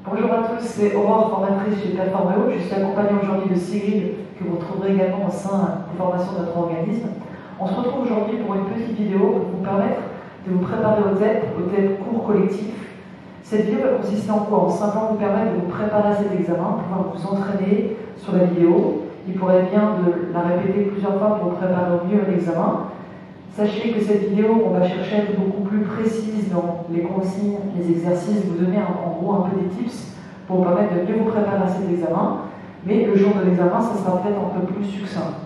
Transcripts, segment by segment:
Bonjour à tous, c'est Aurore, formatrice chez Plateforme.io. Je suis accompagnée aujourd'hui de Cyril, que vous retrouverez également au sein des formations de notre organisme. On se retrouve aujourd'hui pour une petite vidéo pour vous permettre de vous préparer au TEP cours collectif. Cette vidéo va consister en quoi? En simplement vous permettre de vous préparer à cet examen, pouvoir vous entraîner sur la vidéo. Il pourrait bien de la répéter plusieurs fois pour vous préparer au mieux à l'examen. Sachez que cette vidéo, on va chercher à être beaucoup plus précise dans les consignes, les exercices, vous donner en gros un peu des tips pour vous permettre de mieux vous préparer à cet examen. Mais le jour de l'examen, ça sera peut-être un peu plus succinct.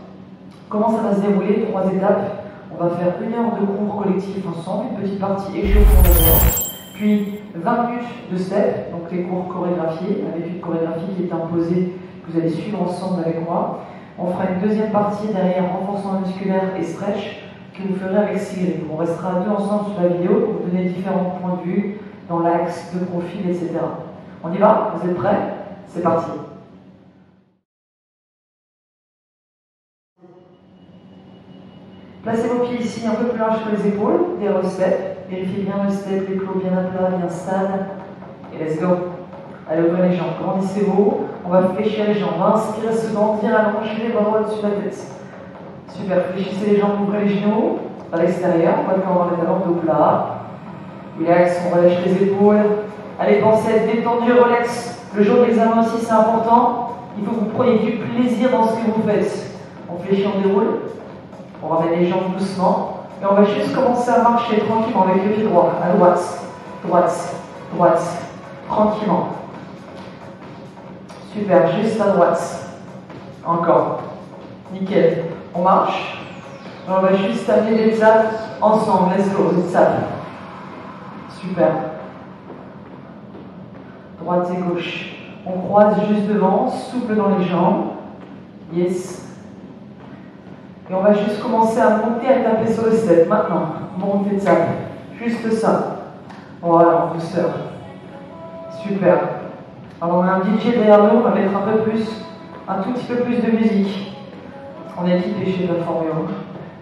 Comment ça va se dérouler? 3 étapes. On va faire 1 heure de cours collectif ensemble, une petite partie échauffement d'abord, puis 20 minutes de step, donc les cours chorégraphiés, avec une chorégraphie qui est imposée, que vous allez suivre ensemble avec moi. On fera une deuxième partie derrière renforcement musculaire et stretch, que vous ferez avec Cyril. On restera à 2 ensemble sur la vidéo pour vous donner différents points de vue dans l'axe, de profil, etc. On y va? Vous êtes prêts? C'est parti. Placez vos pieds ici un peu plus large que les épaules, des step. Vérifiez bien le step, les plots bien à plat, bien stable. Et let's go. Allez, ouvrez les jambes, grandissez-vous. On va fléchir les jambes. On va inspirer, se grandir, allonger les bras au-dessus de la tête. Super, fléchissez les jambes, ouvrez les genoux à l'extérieur, pas de corps dans les talons, dos plat. Relax, on relâche les épaules. Allez, pensez à être détendu, relax. Le jour de l'examen aussi, c'est important. Il faut que vous preniez du plaisir dans ce que vous faites. On fléchit, on déroule. On ramène les jambes doucement. Et on va juste commencer à marcher tranquillement avec le pied droit. À droite, droite, droite. Tranquillement. Super, juste à droite. Encore. Nickel. On marche. Et on va juste amener les étapes ensemble. Let's go, étapes. Super. Droite et gauche. On croise juste devant, souple dans les jambes. Yes. Et on va juste commencer à monter, à taper sur le step. Maintenant, monte, étape. Juste ça. Voilà, en douceur. Super. Alors on a un DJ derrière nous, on va mettre un tout petit peu plus de musique. On est équipé chez Plateforme.io.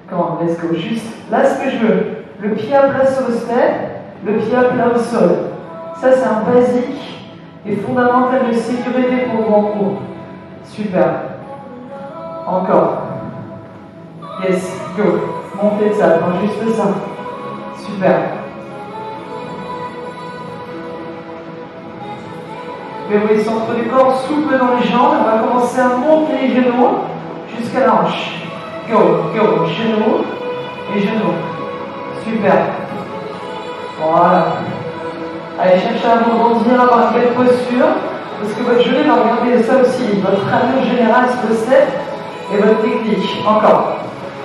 Comment? Let's go. Juste là, ce que je veux. Le pied à plat sur le step, le pied à plat au sol. Ça, c'est un basique et fondamental de sécurité pour vos cours. Super. Encore. Yes, go. Montez ça, non, juste ça. Super. Verrouillez le centre du corps, souple dans les jambes. On va commencer à monter les genoux jusqu'à la hanche. Go, go, genoux et genoux. Super. Voilà. Allez, cherchez à vous grandir, à avoir une belle posture, parce que votre genou va regarder ça aussi. Votre allure générale sur le step et votre technique. Encore.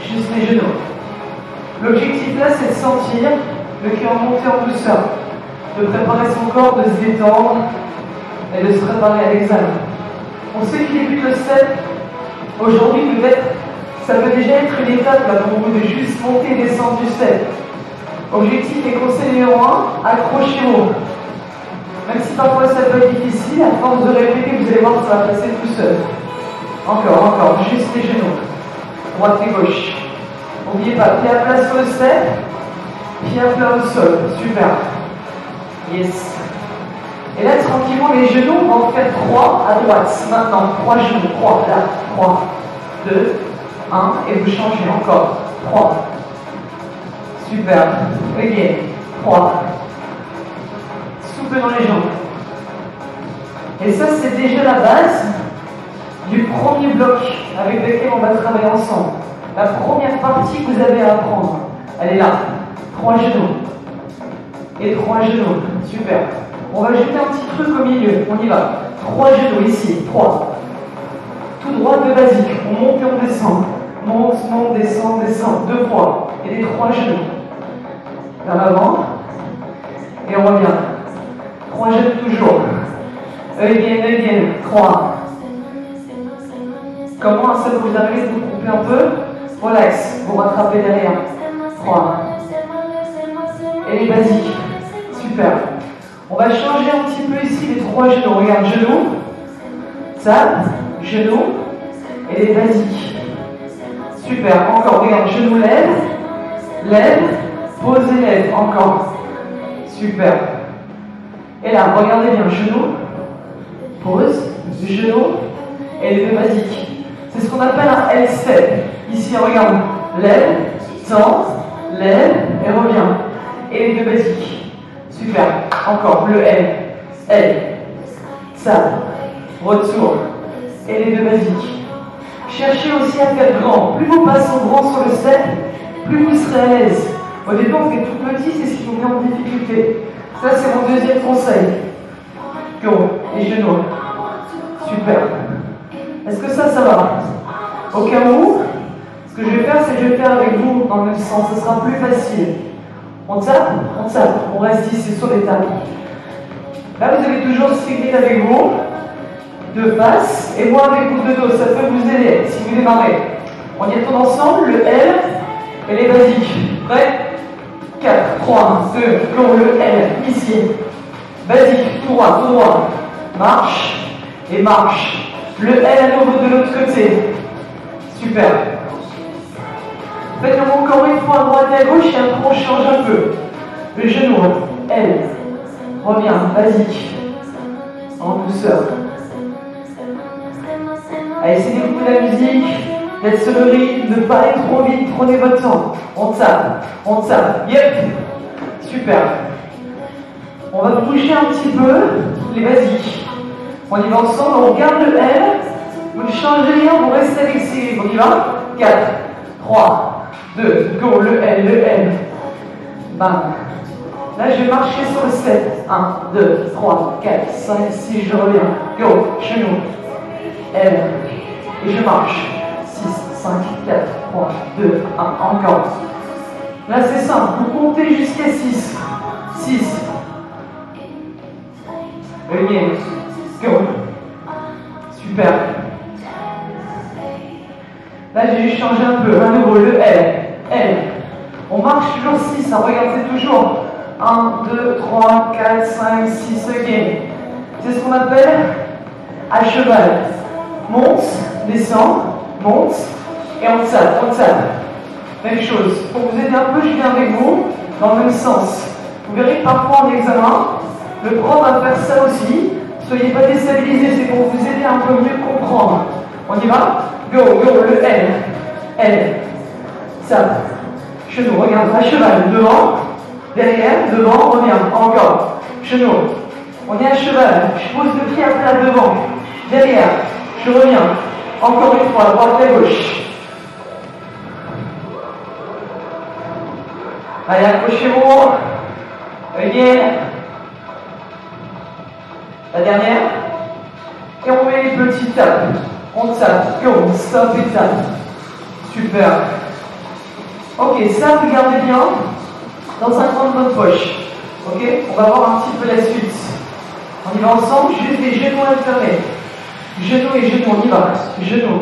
Juste les genoux. L'objectif là, c'est de sentir le cœur monter en douceur, de préparer son corps, de se détendre et de se préparer à l'examen. On sait qu'il débute le step. Aujourd'hui, peut-être, ça peut déjà être une étape là, pour vous de juste monter et descendre du step. Objectif et conseil numéro 1, accrochez-vous. Même si parfois ça peut être difficile, à force de répéter, vous allez voir que ça va passer tout seul. Encore, juste les genoux. Droite et gauche. N'oubliez pas, pied à plat sur le step, pied à plat au sol. Super. Yes. Et là, tranquillement, les genoux, on va en faire 3 à droite. Maintenant, 3 genoux. 3, là. 3, 2, 1. Et vous changez encore. 3. Super. Ok. 3. Souple dans les jambes. Et ça, c'est déjà la base du premier bloc avec lequel on va travailler ensemble. La première partie que vous avez à apprendre, elle est là. 3 genoux. Et 3 genoux. Super. On va jeter un petit truc au milieu. On y va. 3 genoux ici. 3. Tout droit de basique. On monte et on descend. Monte, descend. 2 fois. Et les 3 genoux. Vers l'avant. Et on revient. 3 genoux toujours. Again. 3. Comment un seul vous arrivez de vous couper un peu? Relax. Vous rattrapez derrière. 3. Et les basiques. Super. On va changer un petit peu ici les 3 genoux. Regarde, genoux, tap, genoux, et les basiques. Super, encore, regarde, genou, lève, pose et lève, encore. Super. Et là, regardez bien, genou, pause, genou, et les deux basiques. C'est ce qu'on appelle un L-step. Ici, regarde, lève, tend, lève et reviens. Et les deux basiques. Super. Encore, le L, ça, retour. Et les deux basiques. Cherchez aussi à faire grand. Plus vos pas sont grands sur le step, plus vous serez à l'aise. Au début, on fait tout petit, c'est ce qui vous met en difficulté. Ça, c'est mon deuxième conseil. Go, les genoux. Super. Est-ce que ça va? Au cas où, ce que je vais faire, c'est que je vais faire avec vous dans le même sens. Ce sera plus facile. On tape, on reste ici sur les tables. Là, vous avez toujours ce technique avec vous, de face, et moi avec vous de dos. Ça peut vous aider si vous démarrez. On y retourne ensemble, le L et les basiques. Prêt? 4, 3, 2, long, le L, ici. Basique, tout droit. Marche et marche. Le L à nouveau de l'autre côté. Super. Faites encore une fois à droite et à gauche et après on change un peu. Le genou, L. Reviens, basique. En douceur. Allez, essayez d'écouter la musique, d'être sur le rythme, de ne pas aller trop vite, prenez votre temps. On tape. Yep. Super. On va bouger un petit peu les basiques. On y va ensemble, on regarde le L. Vous ne changez rien, vous restez avec ces. On y va? 4, 3, 2, go, le L. Bam. Là, je vais marcher sur le 7. 1, 2, 3, 4, 5, 6, je reviens. Go, genou. L. Et je marche. 6, 5, 4, 3, 2, 1, encore. Là, c'est simple. Vous comptez jusqu'à 6. 6. Again. Go. Super. Là, j'ai juste changé un peu. À nouveau, le L. On marche toujours 6. Hein. Regardez toujours. 1, 2, 3, 4, 5, 6. Again. C'est ce qu'on appelle à cheval. Monte, descend, monte, et on tape. Même chose. Pour vous aider un peu, je viens avec vous dans le même sens. Vous verrez que parfois en examen, le prof va faire ça aussi. Soyez pas déstabilisés, c'est pour vous aider un peu mieux comprendre. On y va? Go, le L. Tape. Genou, regarde, à cheval, devant, derrière, devant, revient, encore. Genou. On est à cheval, je pose le pied à plat devant, derrière. Je reviens. Encore une fois, droite et gauche. Allez, accrochez-vous. Again. La dernière. Et on met les petits tapes. On tape. Go. Stop et tape. Super. Ok, ça, vous gardez bien dans un coin de votre poche. Ok, on va voir un petit peu la suite. On y va ensemble, juste les genoux alternés. Genou et genou, on y va. Genou.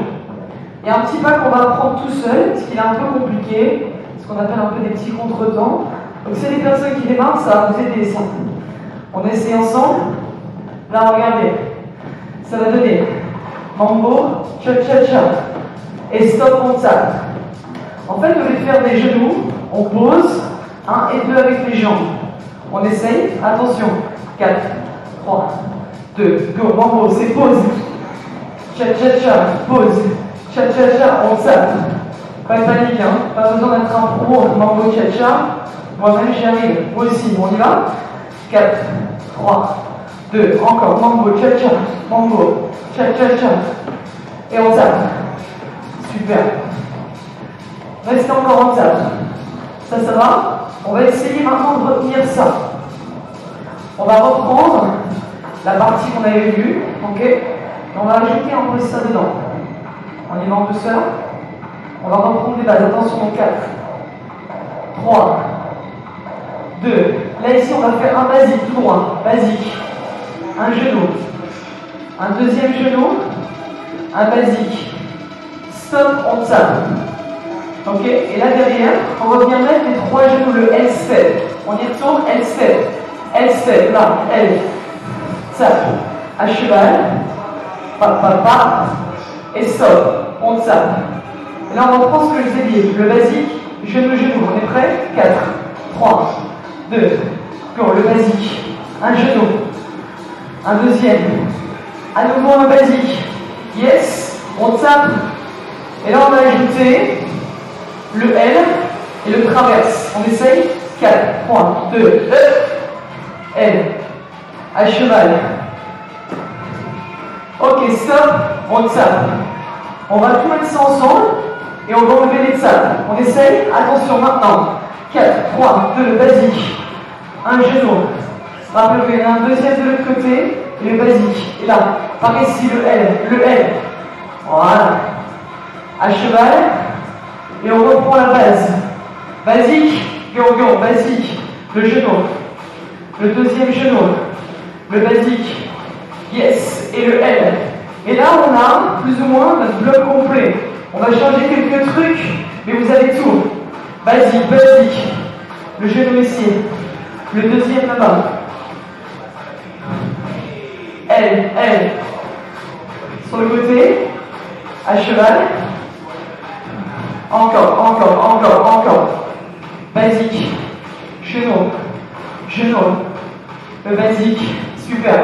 Il y a un petit pas qu'on va prendre tout seul, parce qu'il est un peu compliqué, ce qu'on appelle un peu des petits contretemps. Donc c'est les personnes qui démarrent, ça va vous aider ça. On essaie ensemble. Là, regardez. Ça va donner mambo, cha-cha-cha. Et stop, on tape. En fait, au lieu de faire des genoux, on pose 1 et 2 avec les jambes. On essaye, attention. 4, 3, 2, go, mambo, c'est pause. Cha-cha-cha, pause. Cha-cha-cha, on tape. Pas de panique, hein. Pas besoin d'être un pro mambo cha-cha. Moi-même, j'y arrive. Moi aussi, on y va. 4, 3, 2, encore. Mambo cha-cha, mambo. Cha-cha-cha. Et on tape. Super. Restez encore en tape. Ça va? On va essayer maintenant de retenir ça. On va reprendre la partie qu'on avait vue, ok? Et on va ajouter un peu ça dedans. On y va en douceur. On va reprendre les bases. Attention, 4, 3, 2. Là, ici, on va faire un basique, tout droit. Basique. Un genou. Un deuxième genou. Un basique. Stop, on tape. Ok? Et là, derrière, on va bien mettre les 3 genoux, le L-step. On y retourne, L-step. L-step, là, L. Tape. À cheval. Pa. Et stop. On tape. Et là, on reprend ce que je vous ai dit. Le basique, genou. On est prêt? 4, 3, 2. Go, le basique. Un genou. Un deuxième. À nouveau le basique. Yes. On tape. Et là, on va ajouter le L et le traverse. On essaye. 4, 3, 2, L. À cheval. Ok, stop. On tape. On va tout mettre ça ensemble. Et on va enlever les tapes. On essaye. Attention maintenant. 4, 3, 2, basique. Un genou. Rappelez-vous, il y en a un deuxième de l'autre côté. Et le basique. Et là, par ici, le L. Le L. Voilà. À cheval. Et on reprend la base. Basique. Go, go. Basique. Le genou. Le deuxième genou. Le basique. Yes. Et le L. Et là, on a plus ou moins notre bloc complet. On va changer quelques trucs, mais vous avez tout. Basique, basique. Le genou ici. Le deuxième là-bas. L, L. Sur le côté. À cheval. Encore, encore, encore, encore. Basique. Genou. Genou. Le basique. Super.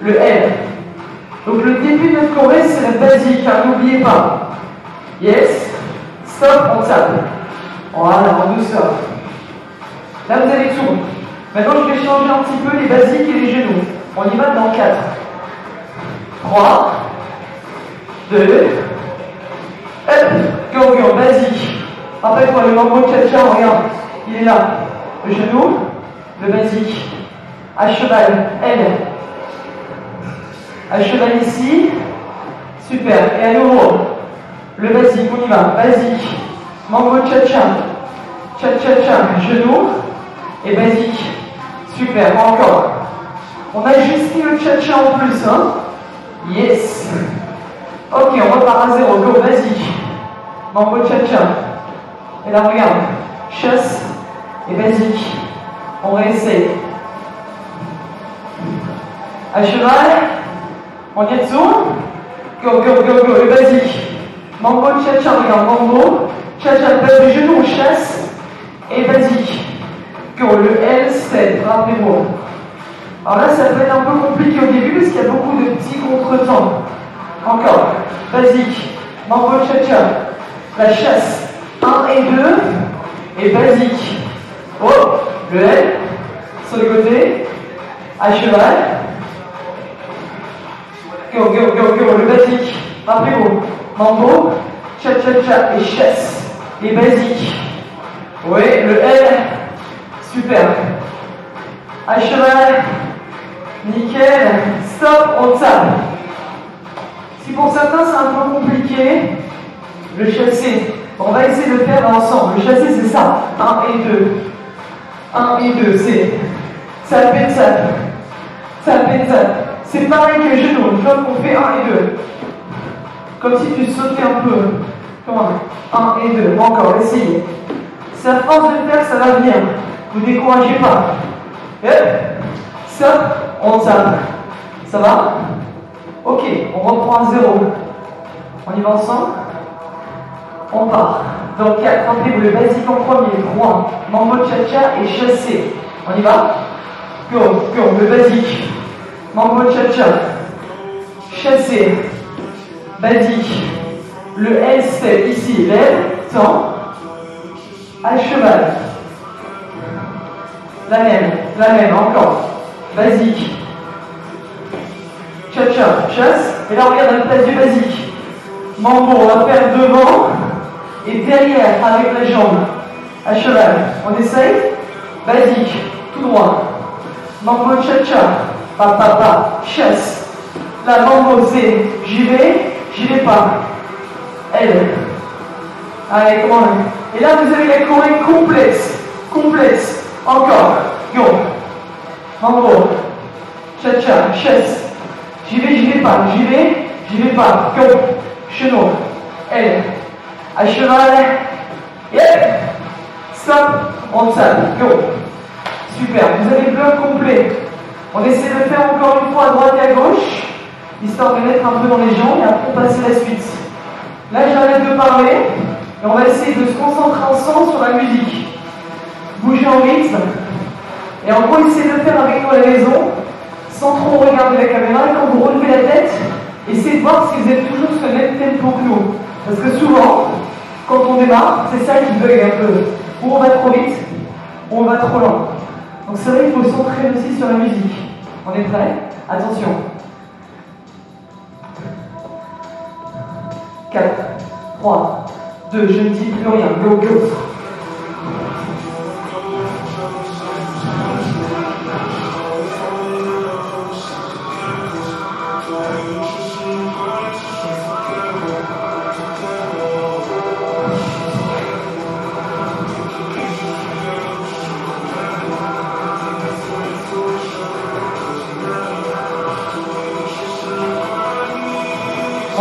Le L. Donc le début de notre choré, c'est la basique, hein, n'oubliez pas. Yes. Stop, on tape. Voilà, en douceur. Là, vous avez tout. Maintenant, je vais changer un petit peu les basiques et les genoux. On y va dans 4. 3. 2. Hop. Go, go, basique. Rappelle-toi, le mambo cha-cha, regarde. Il est là. Le genou. Le basique. À cheval. L. À cheval ici. Super. Et à nouveau. Le basique, on y va. Basique. Mambo cha-cha. Cha-cha-cha. Genou. Et basique. Super. Encore. On a juste mis le cha-cha en plus. Hein. Yes. Ok, on repart à 0. Go. Basique. Mambo cha-cha. Et là, regarde. Chasse. Et basique. On réessaye. À cheval. On y retourne. Go, go, go, go. Le basique. Mambo, cha-cha, regarde, mambo. Cha-cha, base de genou, on chasse. Et basique. Go, le L, step, rappelez-vous. Alors là, ça peut être un peu compliqué au début parce qu'il y a beaucoup de petits contretemps. Encore. Basique. Mambo, cha-cha. La chasse. 1 et 2. Et basique. Oh, le L. Sur le côté. À cheval. Go, go, go, go. Le basique. Rappelez-vous. Mambo, cha-cha-cha et chasse. Et basique. Oui, le L. Super. À cheval. Nickel. Stop, on tape. Si pour certains c'est un peu compliqué, le chassé, on va essayer de le faire ensemble. Le chassé c'est ça. 1 et 2. 1 et 2, c'est taper, tape. Taper, tape. C'est pareil que le genou. Une fois qu'on fait 1 et 2. Comme si tu sautais un peu. Comment? 1 et 2. Encore, essayez. C'est à force de le faire, ça va venir. Vous découragez pas. Hop. Stop. On tape. Ça va? Ok, on reprend à 0. On y va ensemble? On part. Donc 4, rappelez-vous le basique en premier. 3. Mambo cha-cha et chassé. On y va? Go, go, le basique. Mambo cha-cha. Chassé. Basique. Le L step ici, lève, tend. À cheval. La même, encore. Basique. Cha-cha, chasse. Et là, regarde la place du basique. Mambo, on va faire devant. Et derrière, avec la jambe. À cheval. On essaye. Basique. Tout droit. Mambo, cha-cha. Pa. Chasse. La mambo, c'est j'y vais pas. Elle. Allez, comment on... Et là, vous avez la choré complète. Encore. Go. Mambo. Cha-cha. Chasse. J'y vais pas. J'y vais pas. Go. Chenou. Elle. À cheval. Yep. Stop. On tape. Go. Super. Vous avez le bloc complet. On essaie de le faire encore une fois à droite et à gauche, histoire de mettre un peu dans les jambes et après on passe à la suite. Là, j'arrête de parler et on va essayer de se concentrer ensemble sur la musique. Bouger en rythme. Et en gros, essayez de le faire avec nous à la maison, sans trop regarder la caméra. Et quand vous relevez la tête, Essayez de voir si vous êtes toujours sur le même tempo que nous. Parce que souvent, quand on démarre, c'est ça qui bug un peu. Ou on va trop vite, ou on va trop lent. Donc c'est vrai qu'il faut s'entraîner aussi sur la musique. On est prêt? Attention. 4, 3, 2, je ne dis plus rien. Go, go.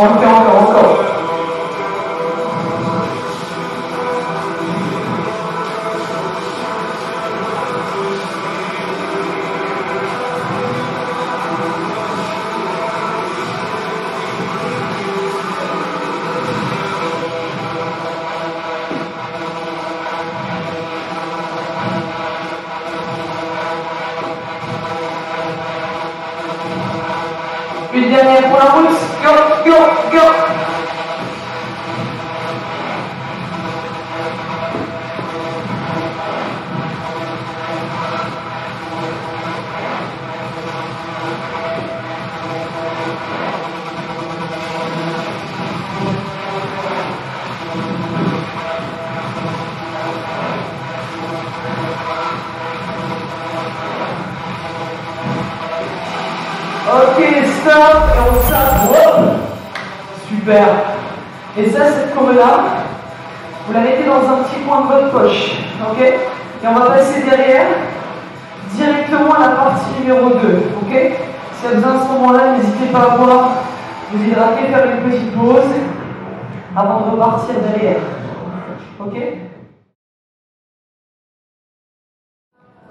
Encore. Une dernière pour la route. Go, go, go. Ok, stop, et on s'arrête. Super. Et ça, cette courbe-là, vous la mettez dans un petit coin de votre poche. Ok? Et on va passer derrière, directement à la partie numéro 2. Ok? Si vous avez besoin à ce moment-là, n'hésitez pas à boire, vous hydrater, faire une petite pause avant de repartir derrière. Ok?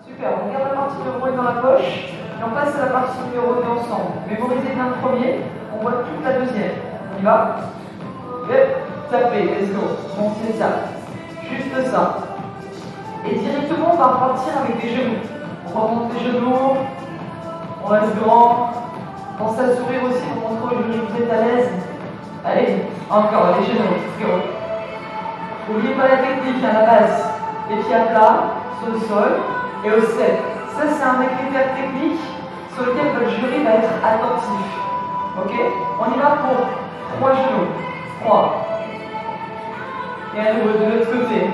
Super, on garde la partie numéro 1 dans la poche. Et on passe à la partie numéro 2 ensemble. Mémorisez bien le premier, on voit toute la deuxième. On y va? Tapez, let's go. Montez ça. Juste ça. Et directement, on va repartir avec des genoux. On remonte les genoux, on reste grand. Pensez à sourire aussi pour montrer aux genoux que vous êtes à l'aise. Allez, encore, les genoux. Go. N'oubliez pas la technique à la base. Les pieds à plat, sur le sol et au step. Ça, c'est un des critères techniques sur lequel votre jury va être attentif. Ok? On y va pour 3 genoux. 3. Et à nouveau de l'autre côté.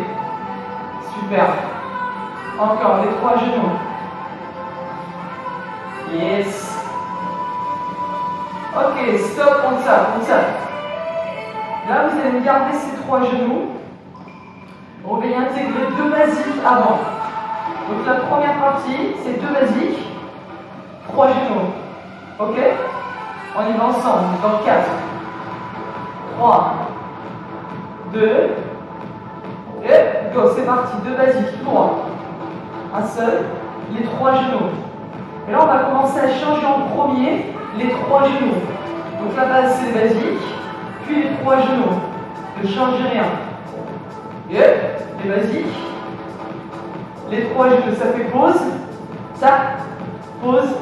Super. Encore les 3 genoux. Yes. Ok, stop, on tape. Là, vous allez garder ces 3 genoux. On va y intégrer 2 basiques avant. Donc la première partie, c'est 2 basiques, 3 genoux. Ok? On y va ensemble. Dans 4, 3, 2, et go, c'est parti. 2 basiques, 3. Un seul, les 3 genoux. Et là, on va commencer à changer en premier les 3 genoux. Donc la base, c'est basique, puis les 3 genoux. Ne changez rien. Et les basiques. Les 3 genoux, ça fait pause, ça, pause,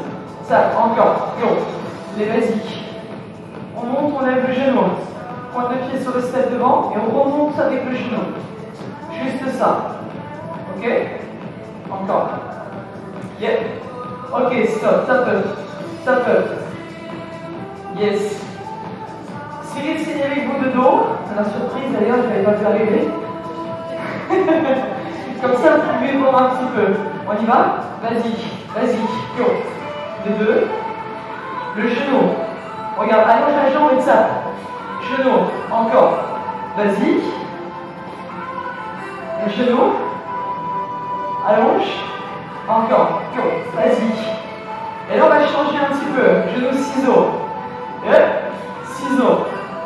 ça, encore, go. Les basiques. On monte, on lève le genou. Pointe de pied sur le step devant et on remonte avec le genou. Juste ça. Ok? Encore. Yeah. Ok, stop, top up. Yes. Cyril signalez vous de dos. C'est la surprise d'ailleurs, je n'avais pas pu arriver. Comme ça, vous pouvez voir un petit peu. On y va? Basique, go. Les 2. Le genou. Regarde, allonge la jambe et tape. Genou, encore. Basique. Le genou. Allonge. Encore. Go. Basique. Et là, on va changer un petit peu. Genou, ciseaux. Ciseaux.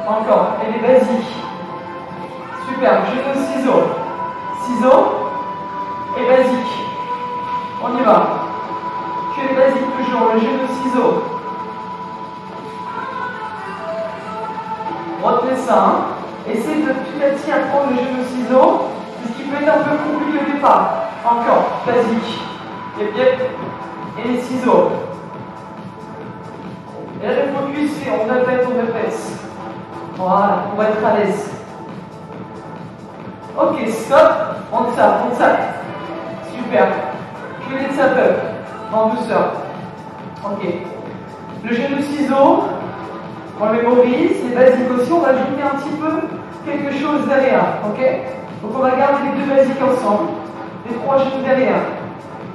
Encore. Et les basiques. Super. Genou, ciseaux. Ciseaux. Et basique. On y va. Que les basiques toujours. Le genou, ciseaux. Retenez ça. Hein. Essayez de petit à petit apprendre le genou, ciseaux. Ce qui peut être un peu compliqué au départ. Encore. Basique. Et les ciseaux. Et là, le focus, c'est on répète, on répète. Voilà, on va être à l'aise. Ok, stop. On tape, on tape. Super. Que les tapeurs. En douceur. Ok. Le genou ciseau. On le mémorise. C'est basique aussi. On va ajouter un petit peu quelque chose derrière. Ok. Donc on va garder les deux basiques ensemble. Les trois genoux derrière.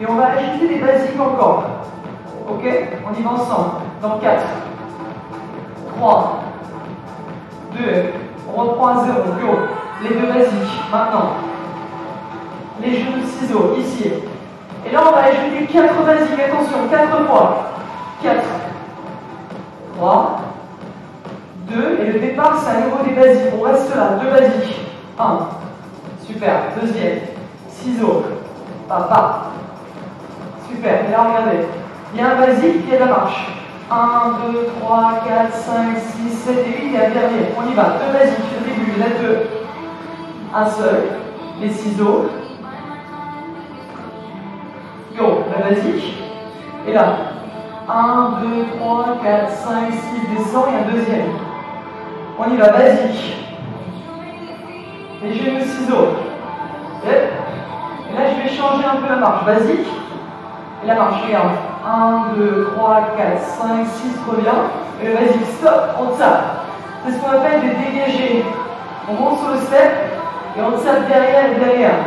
Et on va ajouter des basiques encore. Ok. On y va ensemble. Dans 4, 3, 2, on reprend à 0. Go. Les deux basiques. Maintenant. Les genoux ciseaux. Ici. Et là, on va ajouter 4 basiques. Attention, 4 fois. 4, 3, 2. Et le départ, c'est à nouveau des basiques. On reste là. 2 basiques. 1. Super. Deuxième. Ciseaux. Papa. Super. Et là, regardez. Il y a un basique, il y a de la marche. 1, 2, 3, 4, 5, 6, 7 et 8. Et un dernier. On y va. 2 basiques. Le début. Il y en a 2. Un seul. Les ciseaux. Go, la basique. Et là, 1, 2, 3, 4, 5, 6, descend et un deuxième. On y va, basique. Les genoux, ciseaux. Et là, je vais changer un peu la marche. Basique. Et la marche, regarde. 1, 2, 3, 4, 5, 6, reviens. Et le basique, stop, on tape. C'est ce qu'on appelle des dégagés. On monte sur le step et on tape derrière et derrière.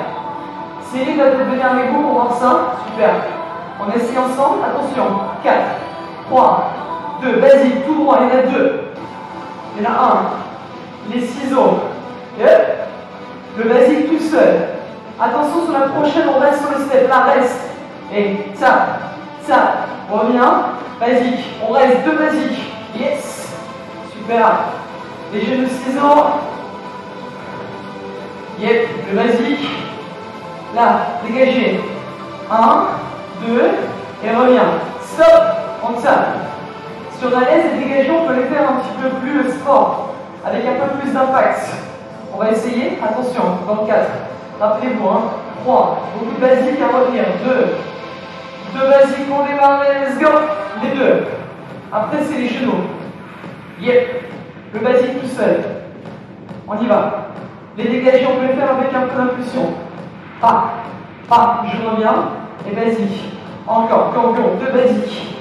Céline va peut-être venir avec vous pour voir ça. Super. On essaie ensemble. Attention. 4, 3, 2. Basique, tout droit. Il y en a 2. Il y en a 1. Les ciseaux. Le basique tout seul. Attention sur la prochaine, on reste sur le step. Là, reste. Et ça, ça. On revient. Basique. On reste 2 basiques. Yes. Super. Les genoux ciseaux. Yep. Le basique. Là, dégagez. 1, 2, et revient. Stop, on tape. Sur la laisse et dégagez, on peut les faire un petit peu plus sport, avec un peu plus d'impact. On va essayer, attention, dans 4. Rappelez-vous, 3, beaucoup de basiques à revenir. 2 basiques pour démarrer, let's go. Les 2. Après, c'est les genoux. Yep, le basique tout seul. On y va. Les dégagés, on peut les faire avec un peu d'impulsion. Pas, je reviens, et basique. Encore, go, 2 basiques.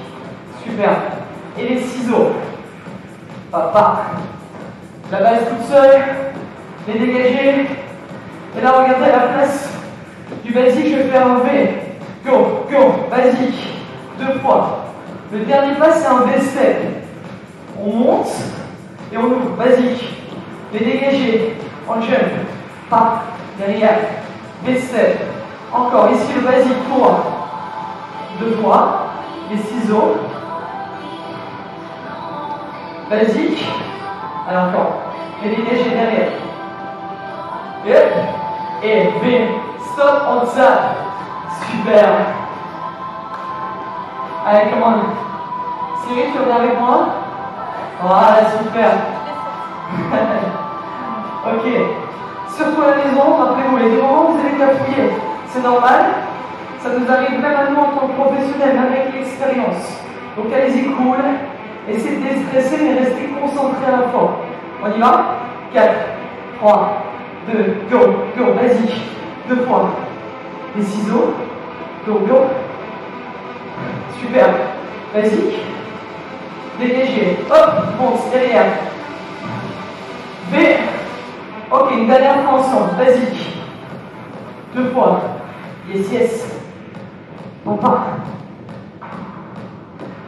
Super. Et les ciseaux. Pas. La base toute seule, les dégagés. Et là, regardez à la place du basique, je vais faire un V. Go, basique. 2 fois. Le dernier pas, c'est un V-step. On monte et on ouvre. Basique. Les dégagés. On jump. Pas. Derrière. V-step. Encore, ici le basique pour 2 fois, les ciseaux, basique, alors encore, les dégagés derrière, et V, stop, on tape, super, allez, come on, Cyril, tu reviens avec moi, voilà, super, ok, surtout à la maison, rappelez-vous, les 2 moments vous allez cafouiller. C'est normal, ça nous arrive même à nous en tant que professionnels, même avec l'expérience. Donc allez-y cool, essayez de déstresser mais restez concentrés à la fois. On y va. 4, 3, 2, go, basique. 2 fois. Les ciseaux, go. Super. Basique. Dégagé. Hop, monte derrière. V. Ok, une dernière fois ensemble. Basique. 2 fois. Yes. On part.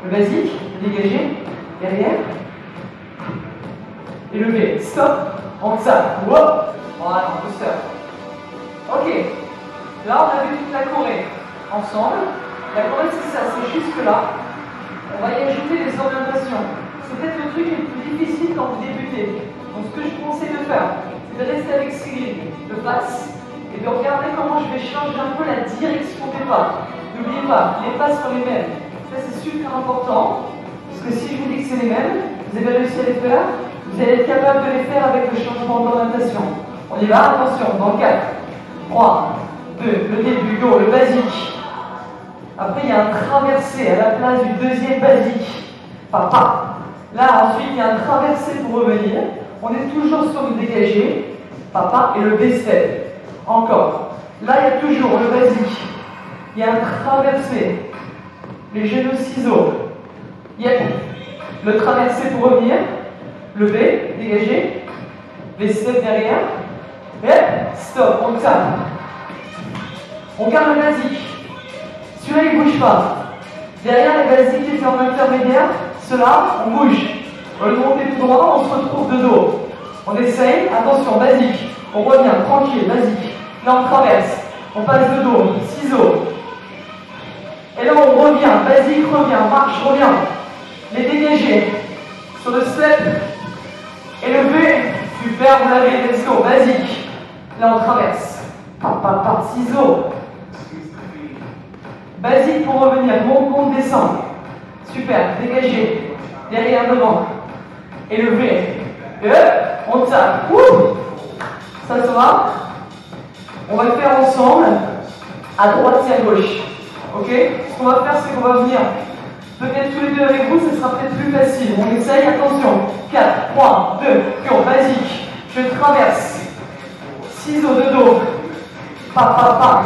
Le basique, dégagé, derrière. Et le V. Stop. On tape. Voilà, on peut faire. Ok. Là, on a vu toute la Corée. Ensemble. La Corée, c'est ça. C'est jusque là. On va y ajouter des orientations. C'est peut-être le truc le plus difficile quand vous débutez. Donc, ce que je vous conseille de faire, c'est de rester avec Cyril de face. Et de regarder comment je vais changer un peu la direction des pas. N'oubliez pas, les pas sont les mêmes. Ça, c'est super important. Parce que si je vous dis que c'est les mêmes, vous avez réussi à les faire, vous allez être capable de les faire avec le changement d'orientation. On y va, attention, dans 4, 3, 2, le début, go, le basique. Après, il y a un traversé à la place du deuxième basique. Papa. Là, ensuite, il y a un traversé pour revenir. On est toujours sur le dégagé. Papa et le V-step. Encore. Là, il y a toujours le basique. Il y a un traversé. Les genoux ciseaux. Yep. Le traversé pour revenir. Le V, dégagé. V-step derrière. Yep. Stop. On tape. On garde le basique. Celui-là, il ne bouge pas. Derrière les basiques qui étaient en intermédiaire, ceux-là, on bouge. Au lieu de monter tout droit, on se retrouve de dos. On essaye, attention, basique. On revient, tranquille, basique. Là, on traverse. On passe de dos, ciseaux. Et là, on revient, basique, revient, marche, revient. Les dégagés. Sur le step. Et le V. Super, vous l'avez, let's go, basique. Là, on traverse. Par, ciseaux. Basique pour revenir, monte, descend. Super, dégagé. Derrière, devant. Et le V. Et hop, on tape. Ouh. Ça se va. On va le faire ensemble, à droite et à gauche. Ok? Ce qu'on va faire, c'est qu'on va venir peut-être tous les deux avec vous, ce sera peut-être plus facile. On essaye, attention. 4, 3, 2, go, basique. Je traverse. Ciseaux de dos. Pa.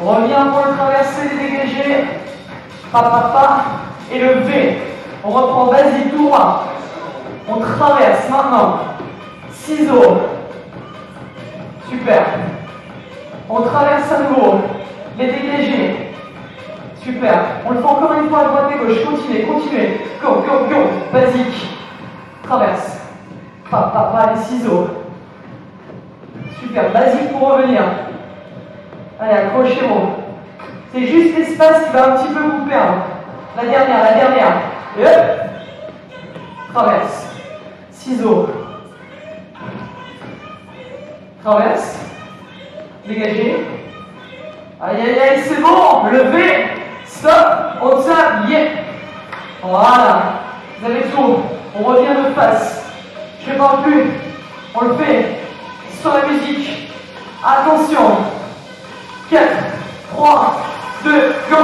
On revient pour le traverser, les dégager. Pa. Et le V. On reprend basique tout droit. On traverse maintenant. Ciseaux. Super. On traverse à nouveau. Les dégagés. Super. On le fait encore une fois à droite et gauche. Continuez. Go. Basique. Traverse. Pa, les ciseaux. Super. Basique pour revenir. Allez, accrochez-vous. C'est juste l'espace qui va un petit peu vous perdre. La dernière. Et hop. Traverse. Ciseaux. Traverse. Dégagez. Aïe, c'est bon. Levez. Stop. On tape. Yeah. Voilà. Vous avez tout. On revient de face. Je ne parle plus. On le fait. Sur la musique. Attention. 4, 3, 2, go.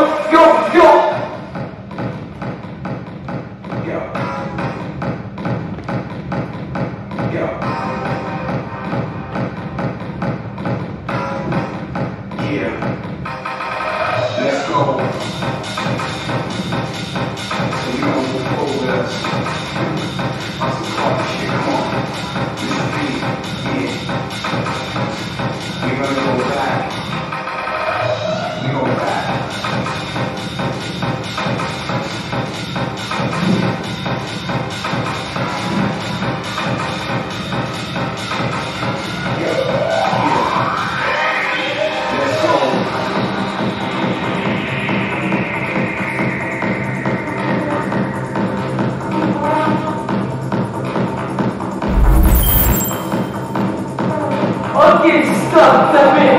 Ok, stop, tapez.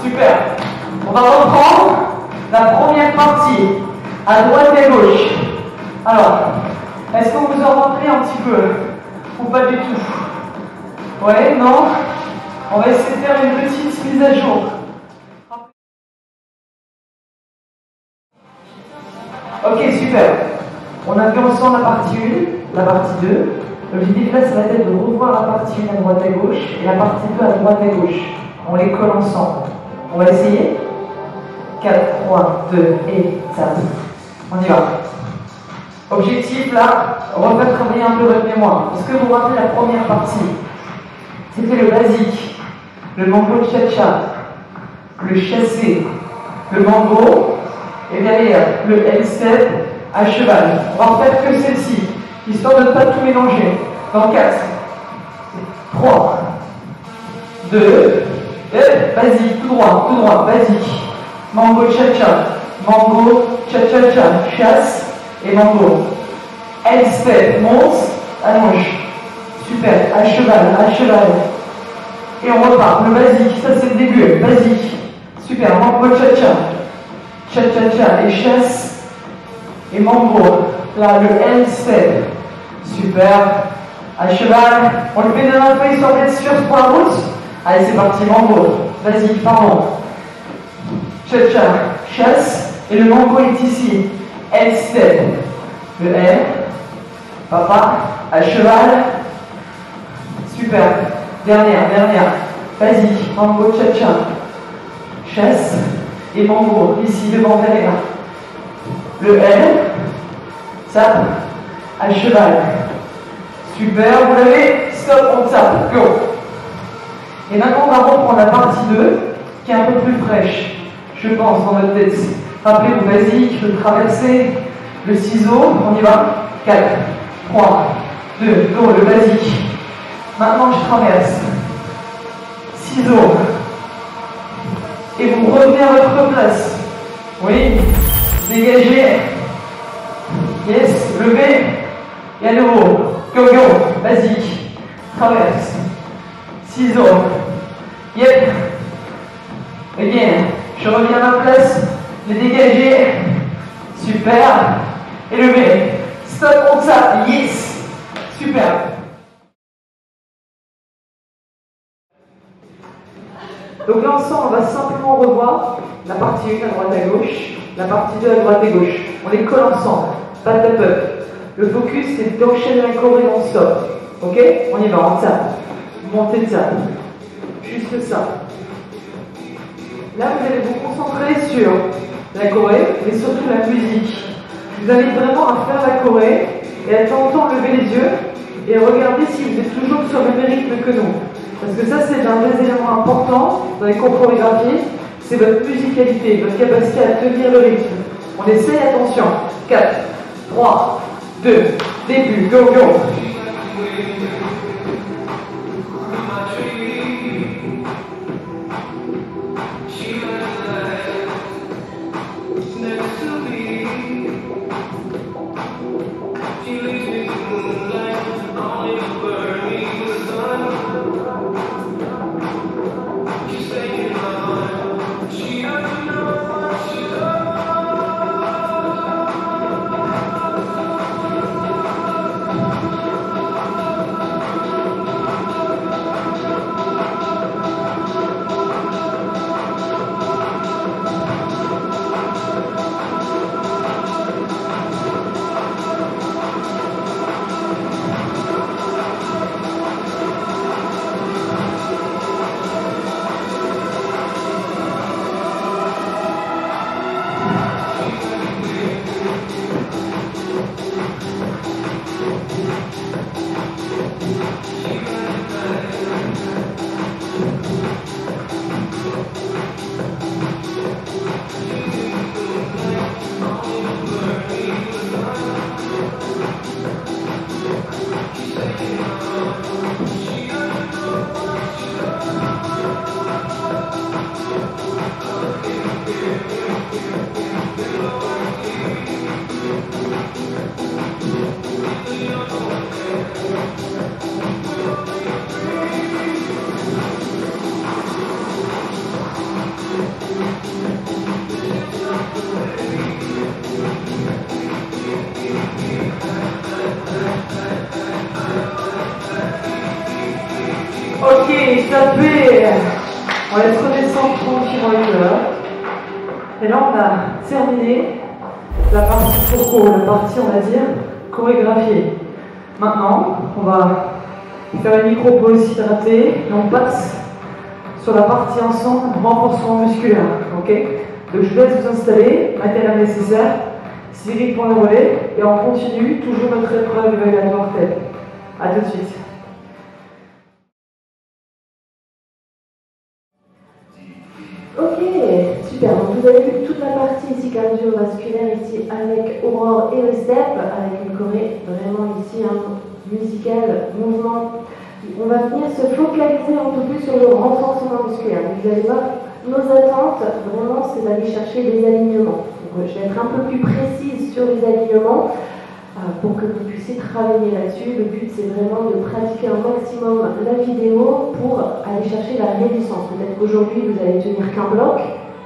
Super. On va reprendre la première partie, à droite et à gauche. Alors, est-ce qu'on vous a rentré un petit peu? Ou pas du tout? Ouais, non? On va essayer de faire une petite mise à jour. Ok, super. On a vu ensemble la partie 1, la partie 2. L'objectif là, ça va être de revoir la partie 1 à droite à gauche et la partie 2 à droite à gauche. On les colle ensemble. On va essayer. 4, 3, 2 et tape. On y va. Objectif là, refaire travailler un peu votre mémoire. Est-ce que vous vous rappelez la première partie? C'était le basique, le mambo cha-cha, le chassé, le mambo et derrière le L-step à cheval. On va refaire que celle-ci, histoire de ne pas tout mélanger. Dans 4, 3, 2, et basique, tout droit, basique. Mambo cha-cha, chasse et mambo. L-step, monte, allonge. Super, à cheval. Et on repart, le basique, ça c'est le début, basique. Super, mambo cha-cha, et chasse et mambo. Là, le L-step. Super. À cheval. On le fait de la feuille sur d'être sûr pour la route. Allez, c'est parti, mambo. Vas-y, pardon. Cha-cha, chasse. Et le mambo est ici. L-step. Le L. Papa, à cheval. Super. Dernière. Vas-y, mango cha-cha. Chasse et mango, ici devant ta main. Le L. Tape, à cheval. Super, vous l'avez. Stop, on tape. Go. Et maintenant, on va reprendre la partie 2, qui est un peu plus fraîche, je pense, dans notre tête. Rappelez-vous, basique, le traverser, le ciseau, on y va. 4, 3, 2, go, le basique. Maintenant, je traverse. Ciseau. Et vous revenez à votre place. Oui. Dégagez. Yes. Levez. Et à nouveau. Go, go. Basique. Traverse. Ciseaux. Yep. Again. Je reviens à ma place. Les dégager. Super. Et lever. Stop, on tape. Yes. Super. Donc là ensemble, on va simplement revoir la partie 1 à droite à gauche, la partie 2 à droite et gauche. On les colle ensemble, pas de tap-up. Le focus, c'est d'enchaîner la choré non-stop. Ok? On y va, on tape. Montez, tape. Juste ça. Là, vous allez vous concentrer sur la choré, mais surtout la musique. Je vous invite vraiment à faire la choré et à temps en temps lever les yeux et à regarder si vous êtes toujours sur le même rythme que nous. Parce que ça, c'est un des éléments importants dans les cours chorégraphiques, c'est votre musicalité, votre capacité à tenir le rythme. On essaye, attention. 4, 3, 2, début, go, go. Ok, tapez. On laisse redescendre tranquillement les cœurs. Et là, on a terminé la partie fourco, la partie, on va dire, chorégraphiée. Maintenant, on va faire une micro-pause hydratée et on passe sur la partie ensemble renforcement musculaire. Ok? Donc, je vous laisse vous installer, matériel nécessaire, Cyril pour le relais, et on continue toujours notre épreuve évaluatoire tête. A tout de suite. Ok, super. Donc vous avez vu toute la partie ici cardiovasculaire ici avec Aurore et le step, avec une choré vraiment ici musicale, mouvement. On va venir se focaliser un peu plus sur le renforcement musculaire. Donc, vous allez voir, nos attentes, vraiment, c'est d'aller chercher les alignements. Donc, je vais être un peu plus précise sur les alignements pour que vous puissiez travailler là-dessus. Le but, c'est vraiment de pratiquer un maximum la vidéo pour aller chercher la réduisance. Peut-être qu'aujourd'hui, vous allez tenir qu'un bloc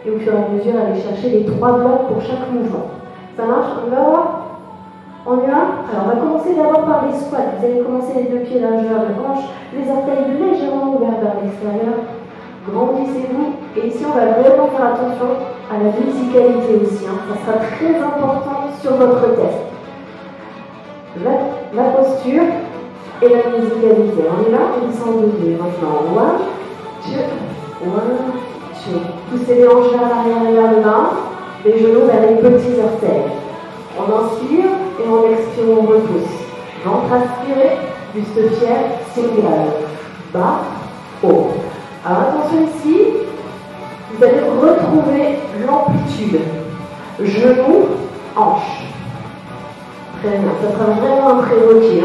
et au fur et à mesure, aller chercher les 3 blocs pour chaque mouvement. Ça marche? On y va? On y va? Alors, on va commencer d'abord par les squats. Vous allez commencer les 2 pieds largeur de hanche, les orteils légèrement ouverts vers l'extérieur. Grandissez-vous. Et ici, on va vraiment faire attention à la musicalité aussi. Ça sera très important sur votre test. la posture et la musicalité. On y va, ils sont deux. Maintenant, 1, 2, 1, 2. Poussez les hanches vers l'arrière et vers le bas, les genoux vers les petits orteils. On inspire et on expire, on repousse. Ventre aspiré, buste fier, single. Bas, haut. Alors attention ici, vous allez retrouver l'amplitude. Genoux, hanches. Très bien, ça sera vraiment un prérequis.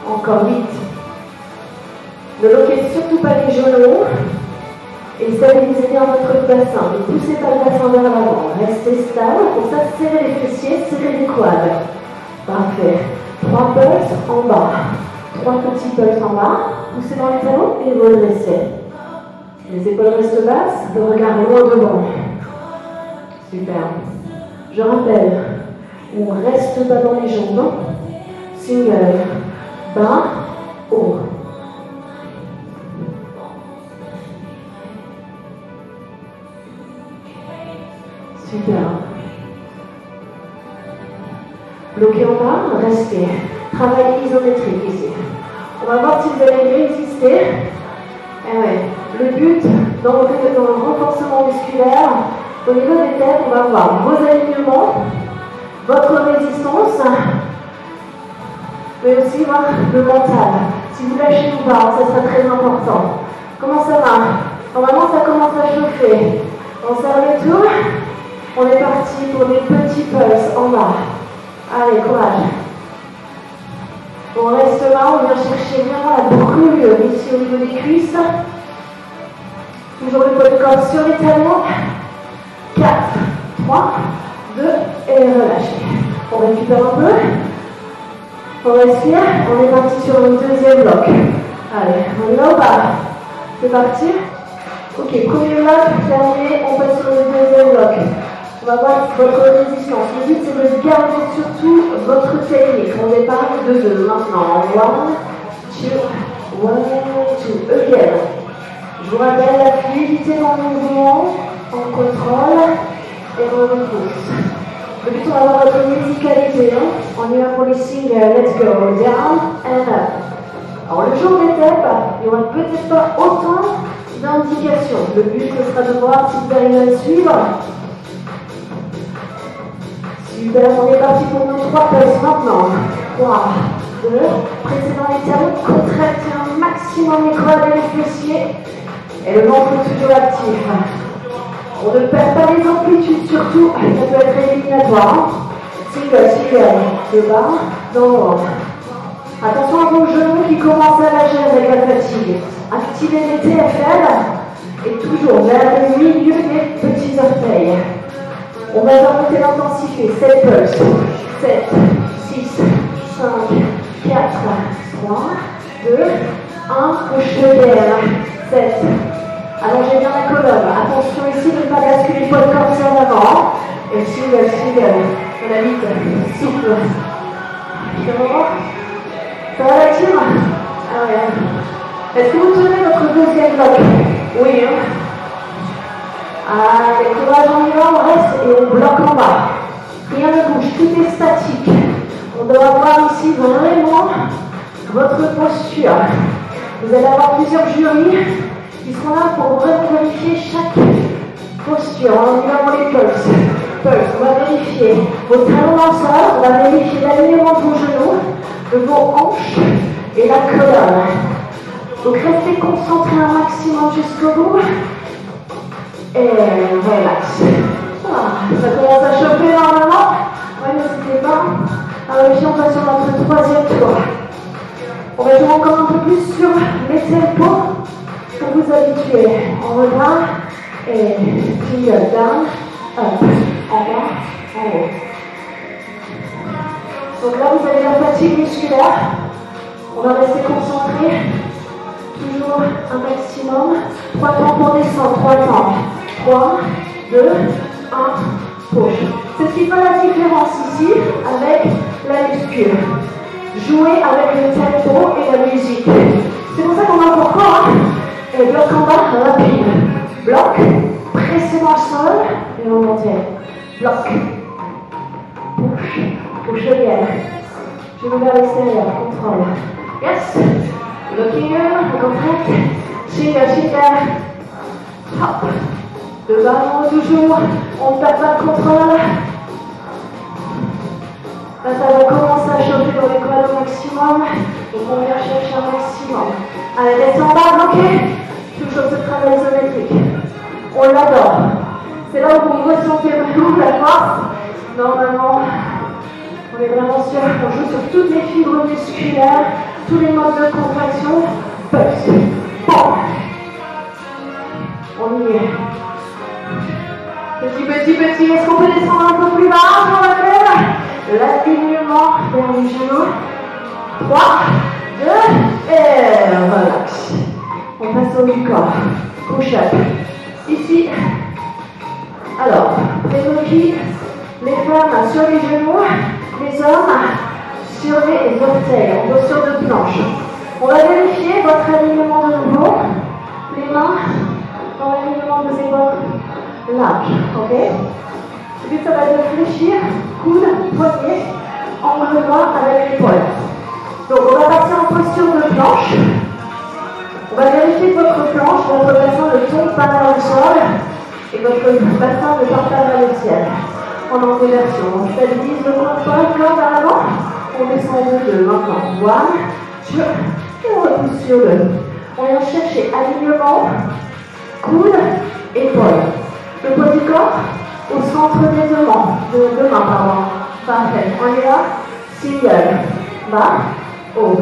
Encore 8. Ne bloquez surtout pas les genoux et stabilisez bien votre bassin. Ne poussez pas le bassin vers l'avant. Restez stable. Pour ça, serrez les fessiers, serrez les quads. Parfait. 3 pulses en bas. 3 petits pulses en bas. Poussez dans les talons et redressez. Les épaules restent basses, le regard est loin devant. Super. Je rappelle, on reste bas dans les jambes. Single. Bas, haut. Super. Bloquez en bas, restez. Travail isométrique ici. On va voir si vous allez résister. Eh ouais. Le but dans le renforcement musculaire, au niveau des têtes, on va voir vos alignements, votre résistance, mais aussi voir le mental. Si vous lâchez ou pas, ça sera très important. Comment ça va? Normalement, ça commence à chauffer. On serre le tour. On est parti pour des petits pulses en bas. Allez, courage. On reste là, on vient chercher vraiment la brûlure ici au niveau des cuisses. Toujours le poids de corps sur les talons. 4, 3, 2 et relâchez. On récupère un peu. On respire. On est parti sur le deuxième bloc. Allez, on y va ou pas? C'est parti. Ok, premier bloc terminé. On passe sur le deuxième bloc. On va voir votre résistance. Le but c'est de garder surtout votre technique. On départ de 2 maintenant. 1, 2, 1, 2. Again. Je vous rappelle la fluidité dans le mouvement, on contrôle et on repousse. Le but, on va avoir votre musicalité. On y va pour les singles. Let's go. Down and up. Alors, le jour des steps, il n'y aura peut-être pas autant d'indications. Le but, ce sera de voir si vous arrivez à suivre. Super, on est parti pour nos 3 pulses maintenant. 3, 2, pressez dans les talons, contractez un maximum les quads et les fessiers. Et le ventre est toujours actif. On ne perd pas les amplitudes, surtout, ça peut être éliminatoire. Single, de bas, dans le ventre. Attention à vos genoux qui commencent à lâcher avec la fatigue. Activez les TFL et toujours vers le milieu des petits orteils. On va remonter l'intensité. 7 pulses. 7, 6, 5, 4, 3, 2, 1. Couche derrière. 7. Allongez bien la colonne. Attention ici de ne pas basculer le poids de corps sur l'avant. Et single. On a vite. Souffle. Ça va la tire? Ah ouais. Est-ce que vous tenez votre deuxième bloc? Oui. Allez, courage, on y va, on reste et on bloque en bas. Rien ne bouge, tout est statique. On doit avoir ici vraiment votre posture. Vous allez avoir plusieurs jurys qui seront là pour vraiment vérifier chaque posture. On y va pour les pulses. On va vérifier vos talons dans le sol, on va vérifier l'alignement de vos genoux, de vos hanches et la colonne. Donc restez concentrés un maximum jusqu'au bout. Et relax. Ça commence à chauffer normalement. Ouais, mais c'était pas. Alors ici on passe sur notre troisième tour. On va jouer encore un peu plus sur les tempos pour vous habituer. On repart et single down, up, en bas, en haut. Donc là vous avez la fatigue musculaire. On va rester concentré. Toujours un maximum. 3 temps pour descendre, 3 temps. 3, 2, 1, push. C'est ce qui fait la différence ici avec la muscule. Jouer avec le tempo et la musique. C'est pour ça qu'on a pourquoi et bloc en bas rapide. Bloc, pressez dans le sol et remontez. Bloc. Push. Push again. Genoux vers l'extérieur, contrôle. Yes. Looking up, contract. Shingle. Hop. Devant toujours. On ne perd pas de contrôle. Là, ça va commencer à chauffer dans les quads au maximum. Donc on vient chercher un maximum. Allez, restez en bas, ok. Toujours ce travail isométrique. On l'adore. C'est là où vous ressentez vraiment la force. Normalement, on est vraiment sûr qu'on joue sur toutes les fibres musculaires, tous les modes de contraction. Pulse. Bon. On y est. Petit. Est-ce qu'on peut descendre un peu plus bas? On va faire l'alignement vers les genoux. 3, 2, et relax. On passe au mi-corps. Push-up. Ici. Alors, prérequis, les femmes sur les genoux, les hommes sur les orteils, en posture de planche. On va vérifier votre alignement de nouveau. Les mains dans l'alignement des épaules larges, ok? Le but, ça va être de fléchir, coude, poignet, angle droit avec l'épaule. Donc, on va passer en posture de planche. On va vérifier que votre planche, votre bassin ne tombe pas vers le sol et votre bassin ne part pas vers le ciel. En antéversion, on stabilise le corps vers l'avant. On descend de 2 maintenant. 1, 2, et on repousse sur 2. On vient chercher alignement, coude, épaule. Le poids du corps au centre des deux mains. Parfait. On y va. Single. Bas, haut.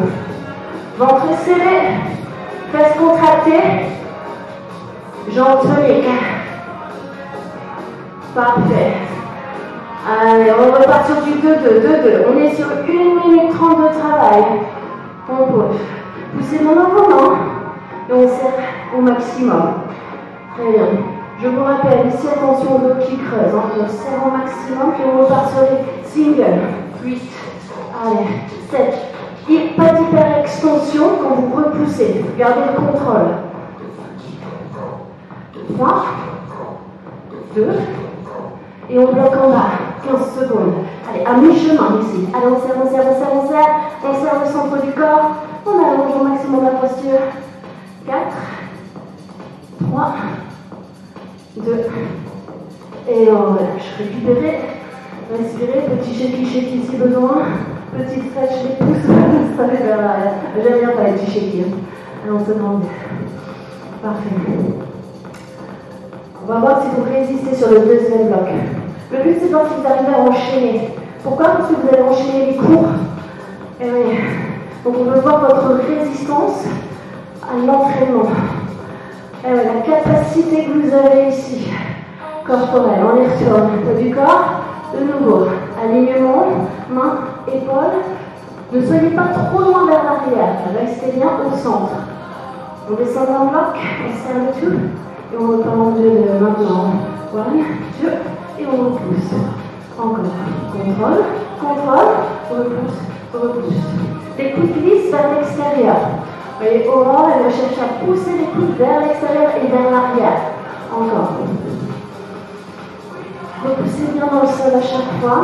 Ventre serré. Fesses contractées. Jambes toniques. Parfait. Allez, on repart sur du 2-2. On est sur 1 minute 30 de travail. On pousse. Poussez maintenant vos mains. Et on serre au maximum. Très bien. Je vous rappelle, ici, attention au dos qui creuse. On serre au maximum, puis on repart sur les singles. 8. Allez, 7. Et pas d'hyper-extension quand vous repoussez. Gardez le contrôle. 3, 2, et on bloque en bas. 15 secondes. Allez, à mi-chemin ici. Allez, on serre. On serre le centre du corps. On allonge au maximum la posture. 4, 3, 2, et on relâche. Récupérez. Respirez. Petit shaky si besoin. Petit stretch les pouces. Ça fait vers l'arrière. J'aime bien pas les petits shaky. Allez, on se demande. Parfait. On va voir si vous résistez sur le deuxième bloc. Le but, c'est de voir si vous arrivez à enchaîner. Pourquoi? Parce que vous allez enchaîner les cours. Et oui. Donc, on veut voir votre résistance à l'entraînement. Et oui, la capacité que vous avez ici, corporelle. On y retourne. Poids du corps, de nouveau. Alignement, main, épaule. Ne soyez pas trop loin vers l'arrière. Restez bien au centre. On descend d'un bloc, on serre le tout. Et on repart en 2 maintenant. 1, 2, et on repousse. Encore. Contrôle, repousse. Les coudes glissent vers l'extérieur. Vous voyez, Aurore, elle va chercher à pousser les coudes vers l'extérieur et vers l'arrière. Encore. Repoussez bien dans le sol à chaque fois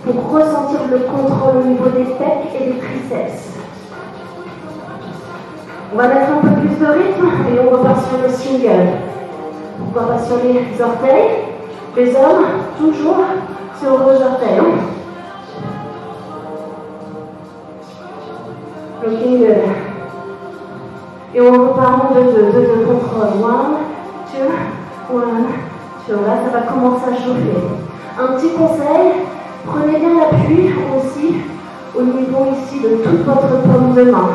pour ressentir le contrôle au niveau des pecs et des triceps. On va mettre un peu plus de rythme et on repart sur le single. Pourquoi pas sur les orteils? Les hommes, toujours sur vos orteils. Looking good. Et on repart en 2-2 contrôle. 1, 2. Là, ça va commencer à chauffer. Un petit conseil, prenez bien l'appui aussi au niveau ici de toute votre paume de main.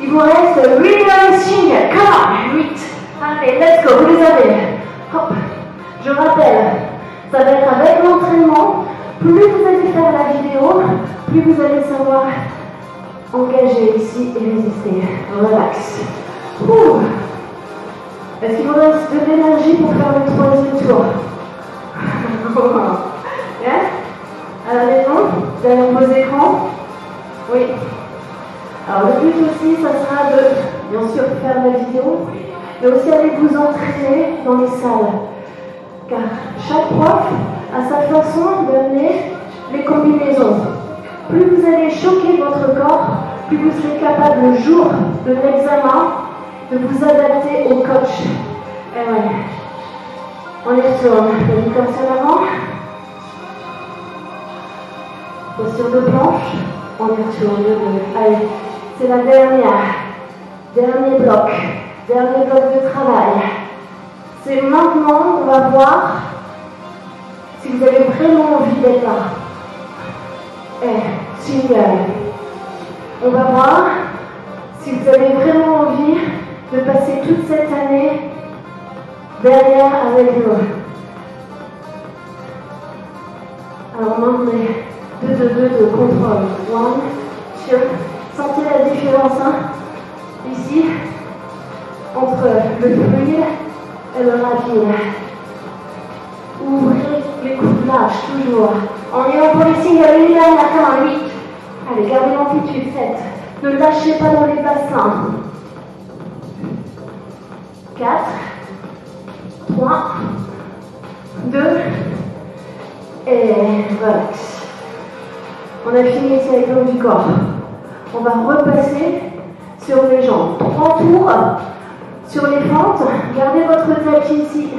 Il vous reste 8 single. Come on, 8. Allez, let's go, vous les avez. Hop. Je rappelle, ça va être avec l'entraînement. Plus vous allez faire la vidéo, plus vous allez savoir engager ici et résister. Relax. Ouh. Est-ce qu'il vous reste de l'énergie pour faire le 3e tour? Yeah? À la maison, derrière vos écrans? Oui. Alors le but aussi, ça sera de, bien sûr, faire la vidéo, mais aussi aller vous entraîner dans les salles. Car chaque prof a sa façon d'amener les combinaisons. Plus vous allez choquer connaissez votre corps, plus vous serez capable le jour de l'examen de vous adapter au coach. Et ouais. On y retourne. La licorne en avant. Posture de planche. On y retourne. Allez, c'est la dernière. Dernier bloc. Dernier bloc de travail. C'est maintenant qu'on va voir si vous avez vraiment envie d'être là. Et single. On va voir si vous avez vraiment envie de passer toute cette année derrière avec nous. Alors maintenant, 2 de contrôle. 1, 2. Sentez la différence ici entre le fluide et le rapide. Ouvrez les coudes larges, toujours. En y va pour les singles, une ligne à 8. Allez, gardez l'amplitude, 7. Ne lâchez pas dans les bassins. 4, 3, 2, et relax. On a fini ici avec le haut du corps. On va repasser sur les jambes. 3 tours sur les fentes. Gardez votre tête ici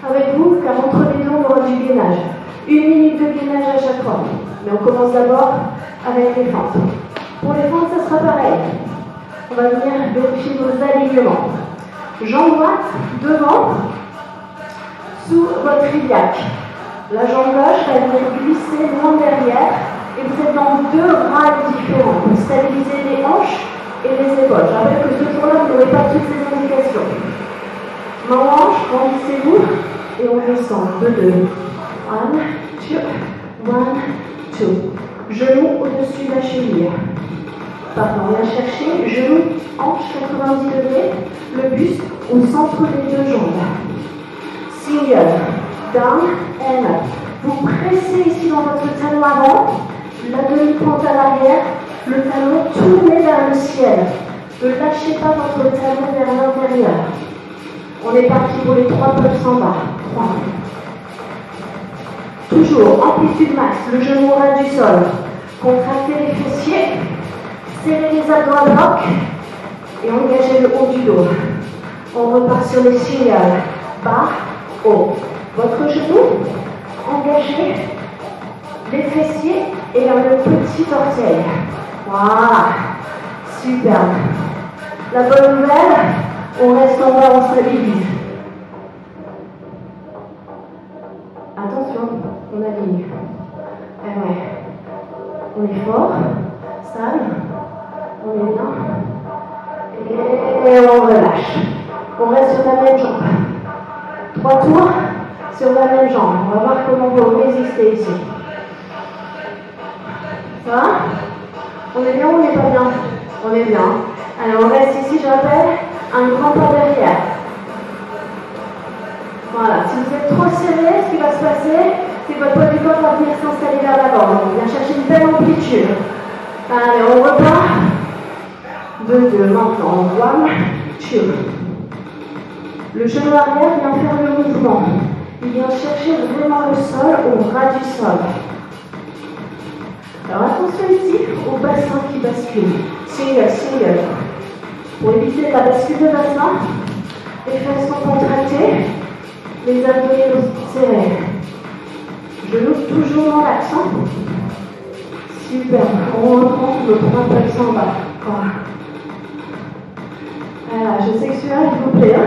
avec vous, car entre les deux, on aura du gainage. 1 minute de gainage à chaque fois. Mais on commence d'abord avec les fentes. Pour les fentes, ça sera pareil. On va venir vérifier nos alignements. Jambe droite devant, sous votre iliaque. La jambe gauche va venir glisser loin derrière et vous êtes dans 2 rails différents pour stabiliser les hanches et les épaules. Je rappelle que ce jour-là, vous n'aurez pas toutes ces indications. Main en hanche, grandissez-vous et on descend. 2, 2. 1, 2, 1, 2. Genoux au-dessus de la cheville. Pardon, on va chercher genou, hanche 90 degrés, le buste au centre des 2 jambes. Single, down and up. Vous pressez ici dans votre talon avant, la demi-pente à l'arrière, le talon tourné vers le ciel. Ne lâchez pas votre talon vers l'intérieur. On est parti pour les 3 pulses en bas. 3. Toujours, amplitude max, le genou au ras du sol. Contractez les fessiers, serrez les abdos à bloc et engagez le haut du dos. On repart sur les singles. Bas, haut. Votre genou, engagez les fessiers et le petit orteil. Voilà. Superbe. La bonne nouvelle, on reste en bas, on stabilise. Attention, on aligne. Eh ouais. On est fort, stable, on est bien. Et on relâche. On reste sur la même jambe. 3 tours sur la même jambe. On va voir comment vous résistez ici. Ça va? On est bien ou on n'est pas bien? On est bien. Alors on reste ici, je rappelle, un grand pas derrière. Voilà. Si vous êtes trop serré, ce qui va se passer, c'est que votre poids du corps va venir s'installer vers l'avant. Donc on vient chercher une belle amplitude. Allez, on repart. 2, 2, maintenant. 1, 2. Le genou arrière vient faire le mouvement. Il vient chercher vraiment le sol au ras du sol. Alors attention ici au bassin qui bascule. Single, single. Pour éviter la bascule de bassin, les fesses sont contractées, les abdominaux serrés. Genoux toujours dans l'accent. Super. On reprend le 3 pulses en bas. Voilà, je sais que celui-là, il vous plaît.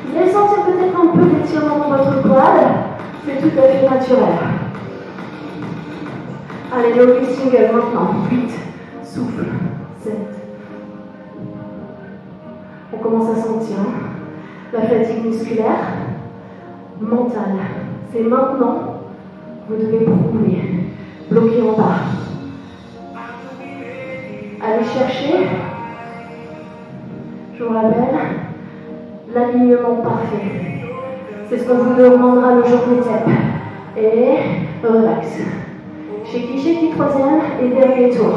Vous allez sentir peut-être un peu d'étirement dans votre quad. C'est tout à fait naturel. Allez, le hockey single maintenant. 8. Souffle. 7. On commence à sentir la fatigue musculaire, mentale. C'est maintenant, vous devez prouver. Bloquer en bas. Allez chercher, je vous rappelle, l'alignement parfait. C'est ce qu'on vous demandera le jour du TEP. Et relax. Shake, troisième et dernier tour.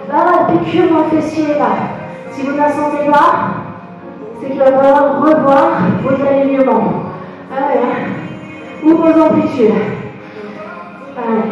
Là, la piqûre dans le fessier est là. Si vous ne la sentez pas, c'est qu'il va falloir revoir vos alignements. Allez, ou vos amplitudes. Allez.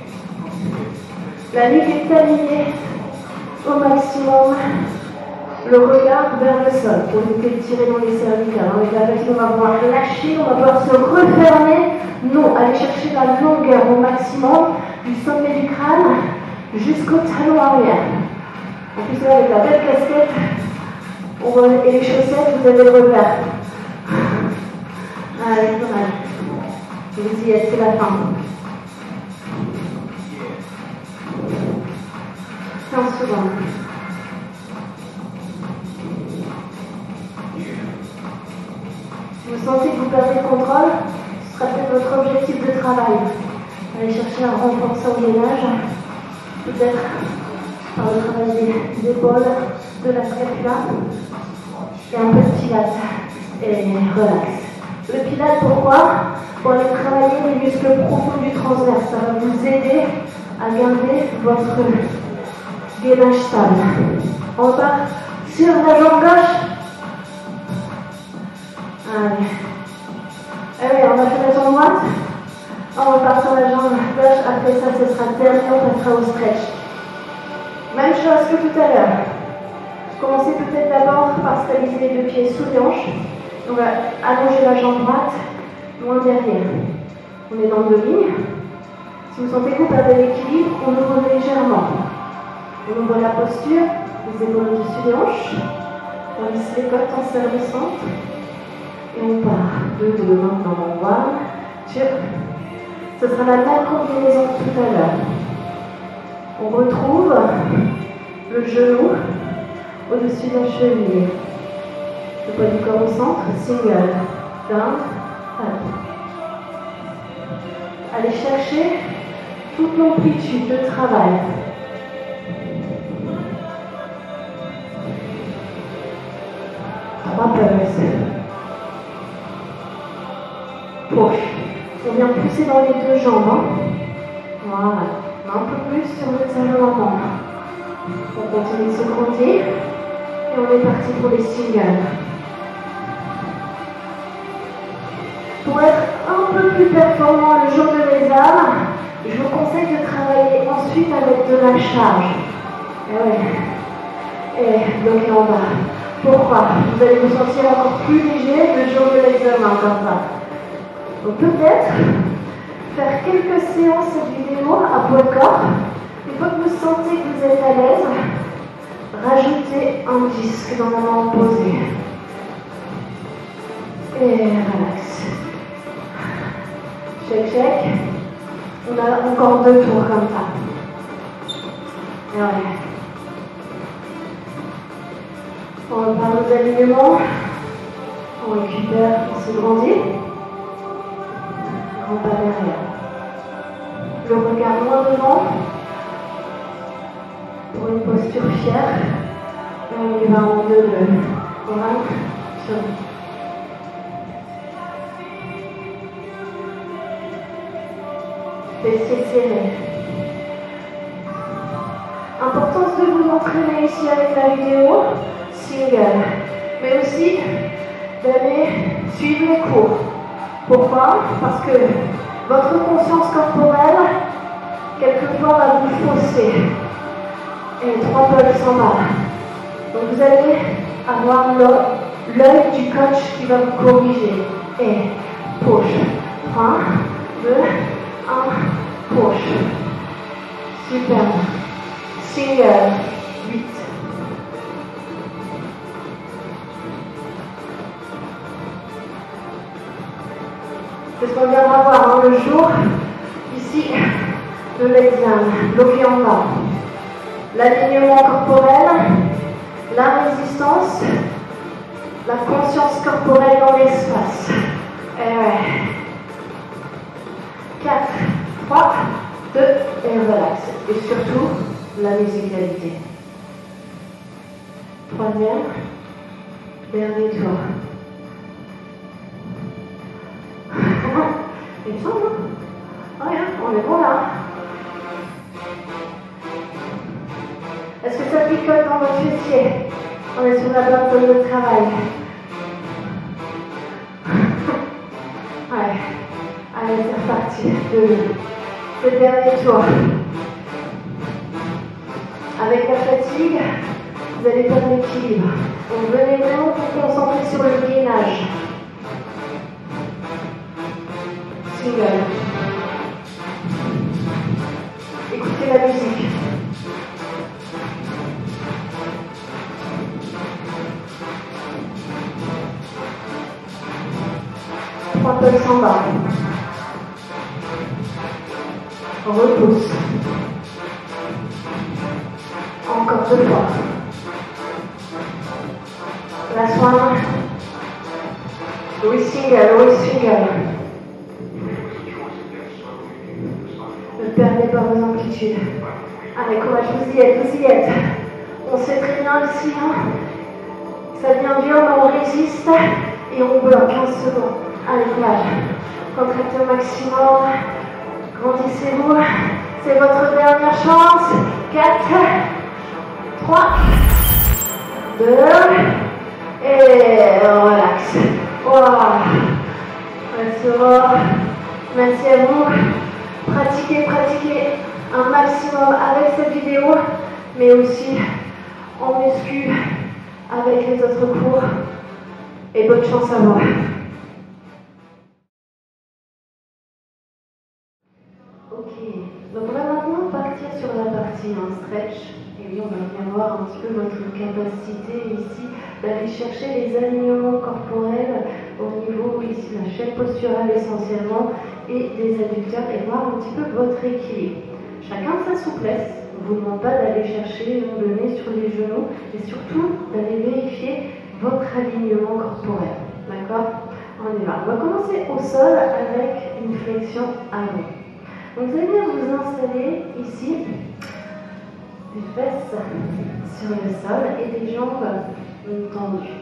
La nuque est alignée au maximum. Le regard vers le sol pour éviter de tirer dans les cervicales. Avec la vague, on va pouvoir lâcher, on va pouvoir se refermer. Non, aller chercher la longueur au maximum du sommet du crâne jusqu'au talon arrière. En plus, là, avec la belle casquette et les chaussettes, vous avez le revers. Allez, pas mal. Vous y êtes, c'est la fin. 15 secondes. Si vous sentez que vous perdez le contrôle, ce sera peut-être votre objectif de travail. Allez chercher un renforcement au gainage, peut-être par le travail des épaules, de la scapula, et un peu de pilates. Et relax. Le pilates, pourquoi? Pour aller travailler les muscles profonds du transverse. Ça va vous aider à garder votre gainage stable. On repart sur la jambe gauche. Allez. Allez, on a fait la jambe droite. On repart sur la jambe gauche. Après ça, ce sera terminé. On passera au stretch. Même chose que tout à l'heure. Commencez peut-être d'abord par stabiliser les deux pieds sous les hanches. On va allonger la jambe droite, loin derrière. On est dans 2 lignes. Si vous sentez que vous perdez l'équilibre, on ouvre légèrement. On ouvre la posture, les épaules au-dessus des hanches. On lisse les côtes, on serre le centre. Et on part. 2, maintenant on va. Ce sera la même combinaison que tout à l'heure. On retrouve le genou au-dessus de la cheville. Le poids du corps au centre, single, down, up. Allez chercher toute l'amplitude de travail. Trois pulses. Push. On vient pousser dans les deux jambes. Hein. Voilà. Un peu plus sur le talon avant. On continue de se grandir. Et on est parti pour les singles. Pour être un peu plus performant le jour de l'examen, je vous conseille de travailler ensuite avec de la charge. Et bloquer en bas. Pourquoi? Vous allez vous sentir encore plus léger le jour de l'examen comme ça. Donc peut-être faire quelques séances vidéo à poids de corps. Une fois que vous sentez que vous êtes à l'aise, rajoutez un disque dans la main opposée. Et relax. Check. On a encore 2 tours comme ça. Et ouais. On repart nos alignements. On récupère, on se grandit. On va derrière. Le regard loin devant. Pour une posture fière. Et on y va en 2, 2. Voilà. Fessiers serrés. Importance de vous entraîner ici avec la vidéo, single, mais aussi d'aller suivre les cours. Pourquoi? Parce que votre conscience corporelle, quelquefois, va vous fausser. Et 3 pulses en bas. Donc vous allez avoir l'œil du coach qui va vous corriger. Et push. 3, 2, 1, push. Super. Single. 8. C'est ce qu'on vient d'avoir hein, le jour ici de l'examen. Bloqué en bas. L'alignement corporel, la résistance, la conscience corporelle dans l'espace. Et ouais. 4, 3, 2, et relax. Et surtout, la musicalité. 3e, dernier tour. Il me semble, hein? Ouais, on est bon là. Est-ce que ça picote dans votre fessier? On est sur la bonne zone de travail. Ouais. Allez, c'est reparti. Le dernier tour. vous allez perdre l'équilibre. Donc venez vraiment vous concentrer sur le gainage. Single. Écoutez la musique. Pointeur s'en va. Repousse. Encore 2 fois. La soin. Louis single. Ne perdez pas vos amplitudes. Allez, courage, vous y êtes. On sait très bien ici, hein. Ça devient dur, mais on résiste et on bloque 15 secondes. Allez, courage. Contractez au maximum. Grandissez-vous. C'est votre dernière chance. 4, 3, 2, et relax. Wow. Merci à vous. Pratiquez un maximum avec cette vidéo, mais aussi en muscu avec les autres cours. Et bonne chance à vous. Ok, donc on va maintenant partir sur la partie en stretch. Et oui, on va bien voir un petit peu votre capacité ici d'aller chercher les alignements corporels au niveau ici de la chaîne posturale essentiellement et des adducteurs et voir un petit peu votre équilibre. Chacun sa souplesse. On ne vous demande pas d'aller chercher le nez sur les genoux et surtout d'aller vérifier votre alignement corporel. D'accord? On y va. On va commencer au sol avec une flexion avant. Donc vous allez bien vous installer ici, les fesses sur le sol et les jambes tendues.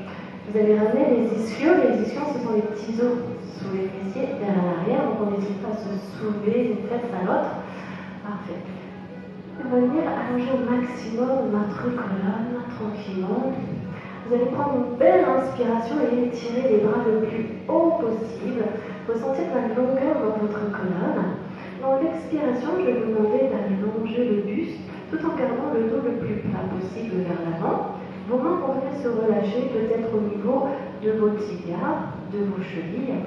Vous allez ramener les ischios. Les ischios, ce sont les petits os sous les fessiers vers l'arrière. Donc on n'hésite pas à se soulever d'une fesse à l'autre. Parfait. On va venir allonger au maximum notre colonne tranquillement. Vous allez prendre une belle inspiration et étirer les bras le plus haut possible. Ressentez la longueur dans votre colonne. Dans l'expiration, je vais vous demander d'aller longer le buste tout en gardant le dos le plus plat possible vers l'avant. Vos mains vont venir se relâcher peut-être au niveau de vos tibias, de vos chevilles.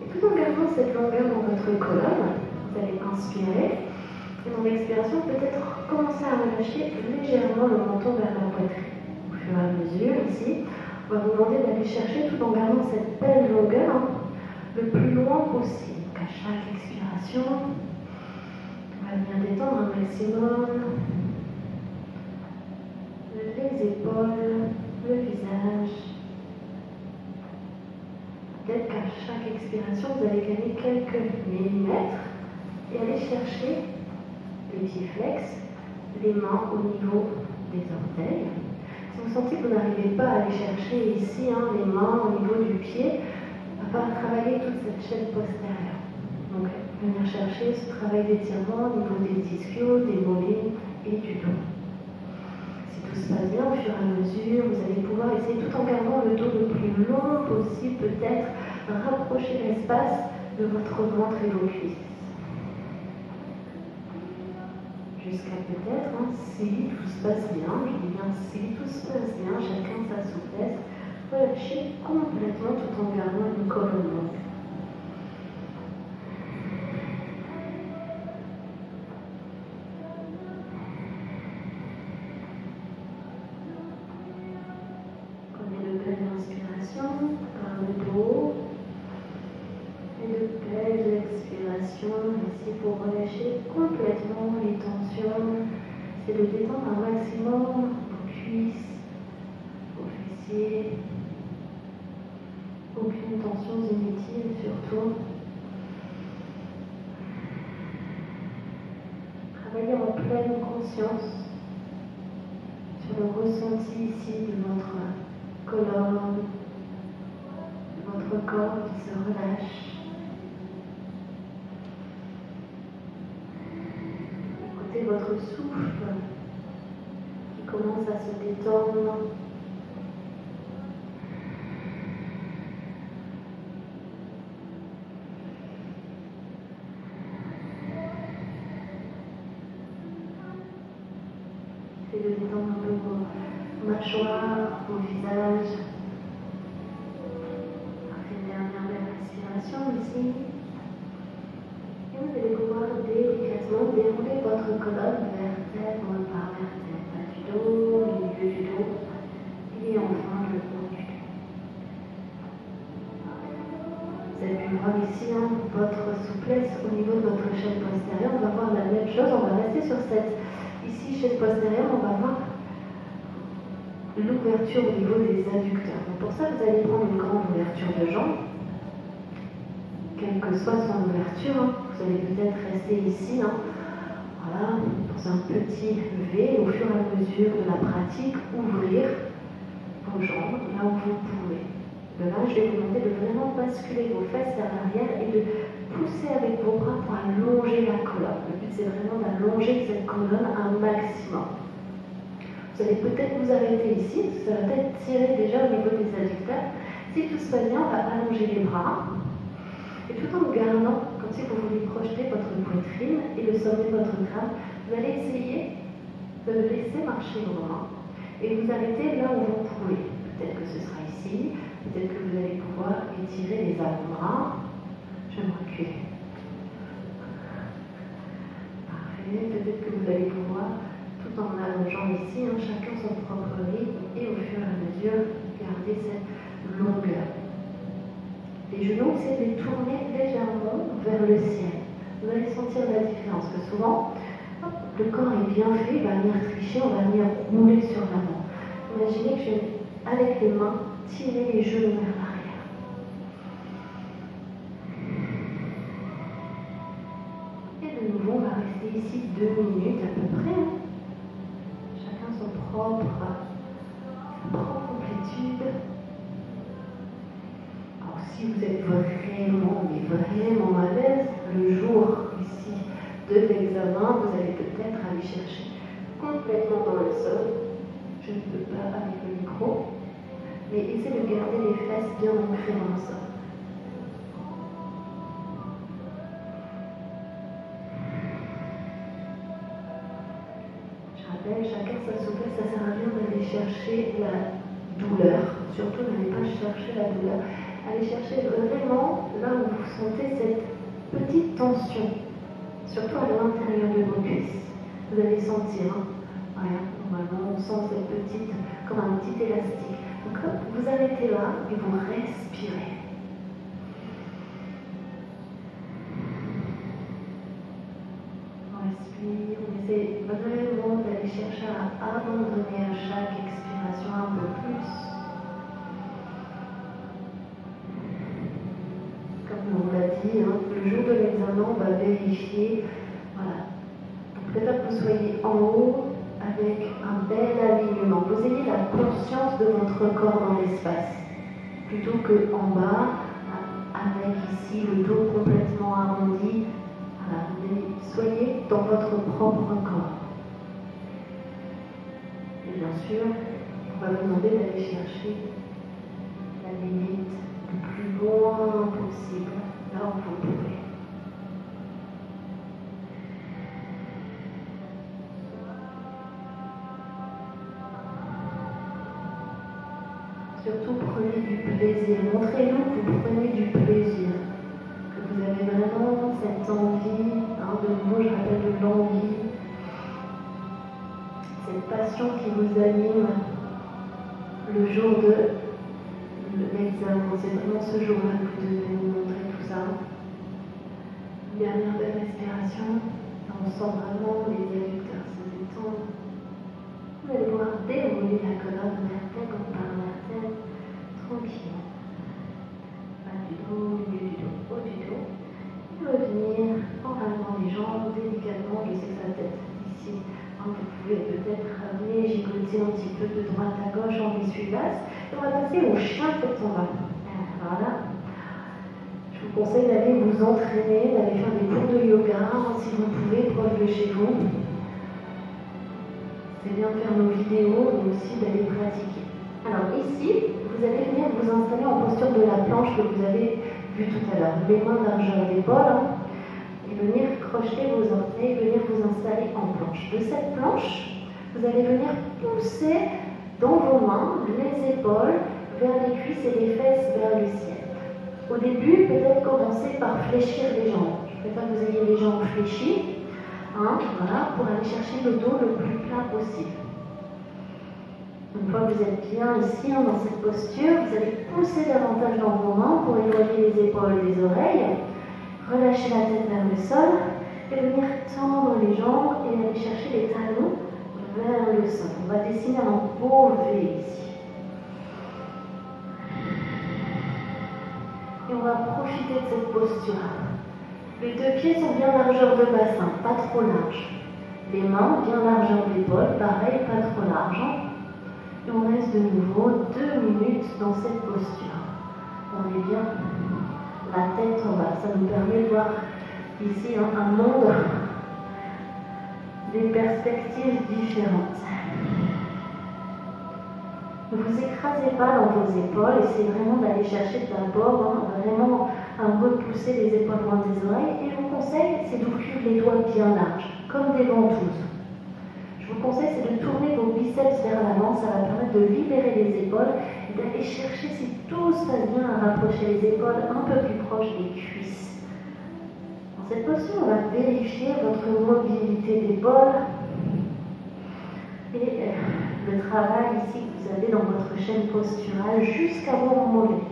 Et tout en gardant cette longueur dans votre colonne, vous allez inspirer. Et dans l'expiration, peut-être commencer à relâcher légèrement le menton vers la poitrine. Au fur et à mesure, ici, on va vous demander d'aller chercher tout en gardant cette belle longueur le plus loin possible. Donc à chaque expiration, on va venir détendre un maximum les épaules, le visage. Peut-être qu'à chaque expiration, vous allez gagner quelques millimètres et aller chercher les pieds flex, les mains au niveau des orteils. Si vous sentez que vous n'arrivez pas à aller chercher ici les mains au niveau du pied, il va falloir travailler toute cette chaîne postérieure. Donc, venir chercher ce travail d'étirement au niveau des ischios, des mollets et du dos. Si tout se passe bien, au fur et à mesure, vous allez pouvoir essayer, tout en gardant le dos le plus long possible, peut-être rapprocher l'espace de votre ventre et vos cuisses. Jusqu'à peut-être, si tout se passe bien, je dis bien si tout se passe bien, chacun sa souplesse, relâchez complètement tout en gardant une colonne longue. Prenez de belles inspirations par le dos et de belles expirations ici pour relâcher complètement les tensions. C'est de détendre un maximum vos cuisses, vos fessiers. Aucune tension inutile surtout. Travaillez en pleine conscience sur le ressenti ici de votre colonne, de votre corps qui se relâche. Écoutez votre souffle qui commence à se détendre. Et de détendre un peu mâchoire, au visage. Après une dernière belle respiration ici. Et vous allez pouvoir délicatement dérouler votre colonne vertèbre par vertèbre. Bas du dos, le milieu du dos et enfin le haut du dos. Vous avez pu voir ici votre souplesse au niveau de votre chaîne postérieure. On va voir la même chose, on va rester sur cette ici chaîne postérieure, on va voir l'ouverture au niveau des adducteurs. Donc pour ça, vous allez prendre une grande ouverture de jambe, quelle que soit son ouverture. Vous allez peut-être rester ici, voilà, dans un petit V, au fur et à mesure de la pratique, ouvrir vos jambes là où vous pouvez. De là, je vais vous demander de vraiment basculer vos fesses vers l'arrière et de pousser avec vos bras pour allonger la colonne. Le but, c'est vraiment d'allonger cette colonne un maximum. Vous allez peut-être vous arrêter ici, parce que ça va peut-être tirer déjà au niveau des adducteurs. Si tout se passe bien, on va allonger les bras. Et tout en gardant, comme si vous vouliez projeter votre poitrine et le sommet de votre crâne, vous allez essayer de laisser marcher vos mains et vous arrêter là où vous pouvez. Peut-être que ce sera ici, peut-être que vous allez pouvoir étirer les avant-bras. Je vais me reculer. Parfait. Peut-être que vous allez pouvoir, tout en allongeant ici, chacun son propre rythme et au fur et à mesure, garder cette longueur. Les genoux, c'est de les tourner légèrement vers le ciel. Vous allez sentir la différence, que souvent, le corps est bien fait, il va venir tricher, on va venir rouler sur l'avant. Imaginez que je vais, avec les mains, tirer les genoux vers l'arrière. Et de nouveau, on va rester ici 2 minutes à peu près. Chacun sa propre complétude. Alors si vous êtes vraiment à l'aise, le jour ici de l'examen, vous allez peut-être aller chercher complètement dans le sol. Je ne peux pas avec le micro, mais essayez de garder les fesses bien ancrées dans le sol. Je rappelle, chacun sa souplesse, ça sert à rien d'aller chercher la douleur. Surtout, n'allez pas chercher la douleur. Allez chercher vraiment là où vous sentez cette petite tension, surtout à l'intérieur de vos cuisses. Vous allez sentir, voilà, normalement on sent cette petite, comme un petit élastique. Donc hop, vous arrêtez là et vous respirez. On respire, on essaie vraiment d'aller chercher à abandonner à chaque expiration un peu plus. On l'a dit, le jour de l'examen, on va vérifier. Voilà. Donc peut-être que vous soyez en haut avec un bel alignement. Vous ayez la conscience de votre corps dans l'espace. Plutôt qu'en bas, avec ici le dos complètement arrondi. Voilà. Soyez dans votre propre corps. Et bien sûr, on va vous demander d'aller chercher la limite le plus loin possible, là où vous pouvez. Surtout prenez du plaisir, montrez-nous que vous prenez du plaisir, que vous avez vraiment cette envie, de nouveau je rappelle de l'envie, cette passion qui vous anime le jour de l'examen. C'est vraiment ce jour-là que vous devez nous montrer tout ça. Une dernière belle respiration. On sent vraiment les adducteurs se détendre. Vous allez pouvoir dérouler la colonne vertèbre par vertèbre tranquillement. Bas du dos, milieu du dos, haut du dos. Et revenir en rallant les jambes délicatement. Je sais que ça va être ici. Vous pouvez peut-être ramener, gigoter un petit peu de droite à gauche en essuie-glace. Et on va passer au chien tête en bas. Voilà. Je vous conseille d'aller vous entraîner, d'aller faire des cours de yoga, si vous pouvez, proche de chez vous. C'est bien de faire nos vidéos, mais aussi d'aller pratiquer. Alors ici, vous allez venir vous installer en posture de la planche que vous avez vue tout à l'heure. Les mains largeur d'épaule. Et venir crocheter vos orteils, venir vous installer en planche. De cette planche, vous allez venir pousser dans vos mains, les épaules vers les cuisses et les fesses vers le ciel. Au début, peut-être commencer par fléchir les jambes. Je préfère que vous ayez les jambes fléchies, voilà, pour aller chercher le dos le plus plat possible. Une fois que vous êtes bien ici, dans cette posture, vous allez pousser davantage dans vos mains pour éloigner les épaules des oreilles, relâcher la tête vers le sol et venir tendre les jambes et aller chercher les talons vers le sol. On va dessiner un beau V ici. Et on va profiter de cette posture. Les deux pieds sont bien largeur de bassin, pas trop large. Les mains bien largeur d'épaule, pareil, pas trop large. Et on reste de nouveau 2 minutes dans cette posture. On est bien, la tête en bas. Ça nous permet de voir ici un monde, des perspectives différentes. Ne vous écrasez pas dans vos épaules, essayez vraiment d'aller chercher d'abord, vraiment à repousser les épaules loin des oreilles. Et mon conseil, c'est d'ouvrir les doigts bien larges, comme des ventouses. Je vous conseille, c'est de tourner vos biceps vers l'avant, ça va permettre de libérer les épaules et d'aller chercher, si tout se passe bien, à rapprocher les épaules un peu plus proches des cuisses. Dans cette posture, on va vérifier votre mobilité d'épaule et le travail ici que vous avez dans votre chaîne posturale jusqu'à vos mollets.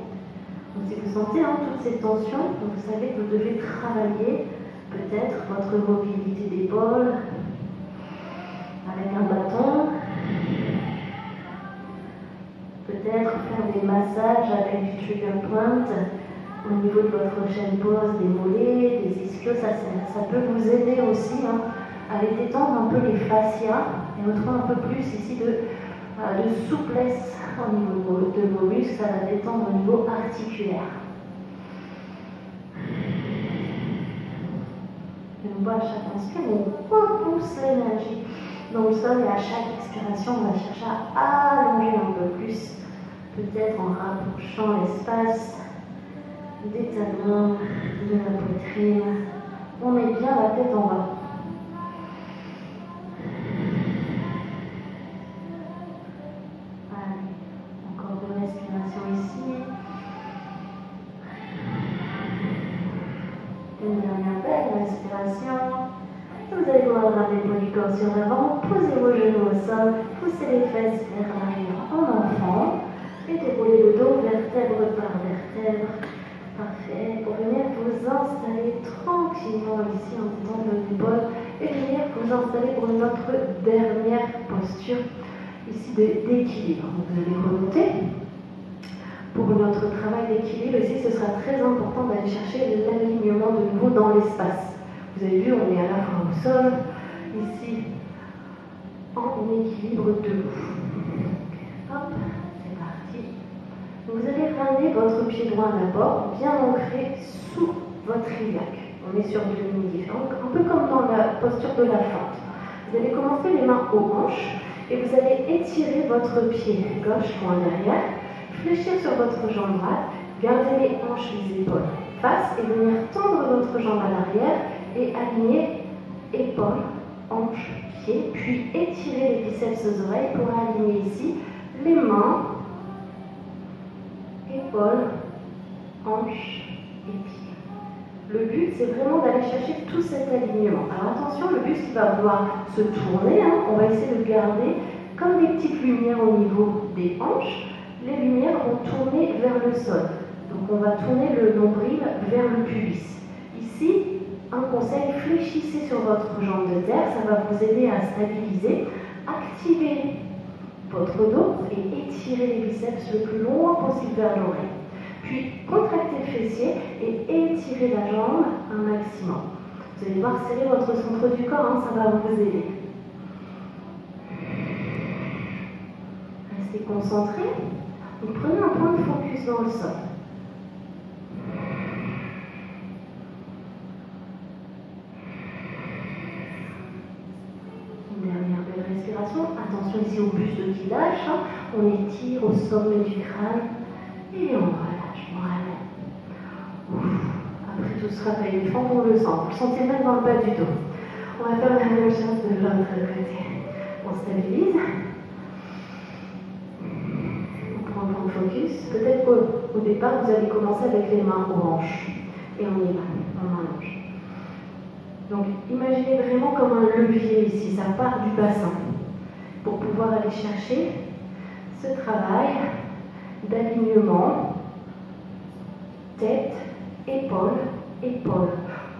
Donc si vous sentez toutes ces tensions, vous savez que vous devez travailler peut-être votre mobilité d'épaule avec un bâton, peut-être faire des massages avec du trigger point au niveau de votre chaîne pose, des mollets, des ischios, ça peut vous aider aussi à aller détendre un peu les fascias et retrouver un peu plus ici de souplesse au niveau de vos muscles, ça va détendre au niveau articulaire. Et on voit à chaque inspire, on repousse l'énergie dans le sol et à chaque expiration, on va chercher à allonger un peu plus, peut-être en rapprochant l'espace des talons, de la poitrine. On met bien la tête en bas. Allez, encore 2 respirations ici. Une dernière belle respiration. Vous allez pouvoir ramener le poids du corps sur l'avant, posez vos genoux au sol, poussez les fesses vers l'arrière en enfant et déroulez le dos vertèbre par vertèbre. Parfait. Pour venir vous installer tranquillement ici en détendant vos épaules et venir vous installer pour notre dernière posture ici d'équilibre. Vous allez remonter. Pour notre travail d'équilibre ici, ce sera très important d'aller chercher l'alignement de nouveau dans l'espace. Vous avez vu, on est à la fois au sol, ici, en équilibre debout. Hop, c'est parti. Vous allez ramener votre pied droit d'abord, bien ancré sous votre iliaque. On est sur du demi-différent, un peu comme dans la posture de la fente. Vous allez commencer les mains aux hanches et vous allez étirer votre pied gauche loin derrière, fléchir sur votre jambe droite, garder les hanches, les épaules face et venir tendre votre jambe à l'arrière et aligner épaules, hanches, pieds, puis étirer les biceps aux oreilles pour aligner ici les mains, épaules, hanches et pieds. Le but, c'est vraiment d'aller chercher tout cet alignement. Alors attention, le bus qui va vouloir se tourner, on va essayer de garder comme des petites lumières au niveau des hanches. Les lumières vont tourner vers le sol. Donc on va tourner le nombril vers le pubis. Ici, un conseil, fléchissez sur votre jambe de terre, ça va vous aider à stabiliser. Activez votre dos et étirez les biceps le plus loin possible vers l'oreille. Puis contractez le fessier et étirez la jambe un maximum. Vous allez voir serrer votre centre du corps, ça va vous aider. Restez concentré. Donc prenez un point de focus dans le sol. Une dernière belle respiration. Attention ici au buste qui lâche. On étire au sommet du crâne et on relâche. Voilà. Après tout ce rappel éléphant, on le sent. Vous le sentez même dans le bas du dos. On va faire la même chose de l'autre côté. On stabilise. plus. Peut-être qu'au départ, vous allez commencer avec les mains aux hanches. Et on y va, on allonge. Donc, imaginez vraiment comme un levier ici, ça part du bassin, pour pouvoir aller chercher ce travail d'alignement, tête, épaule, épaule,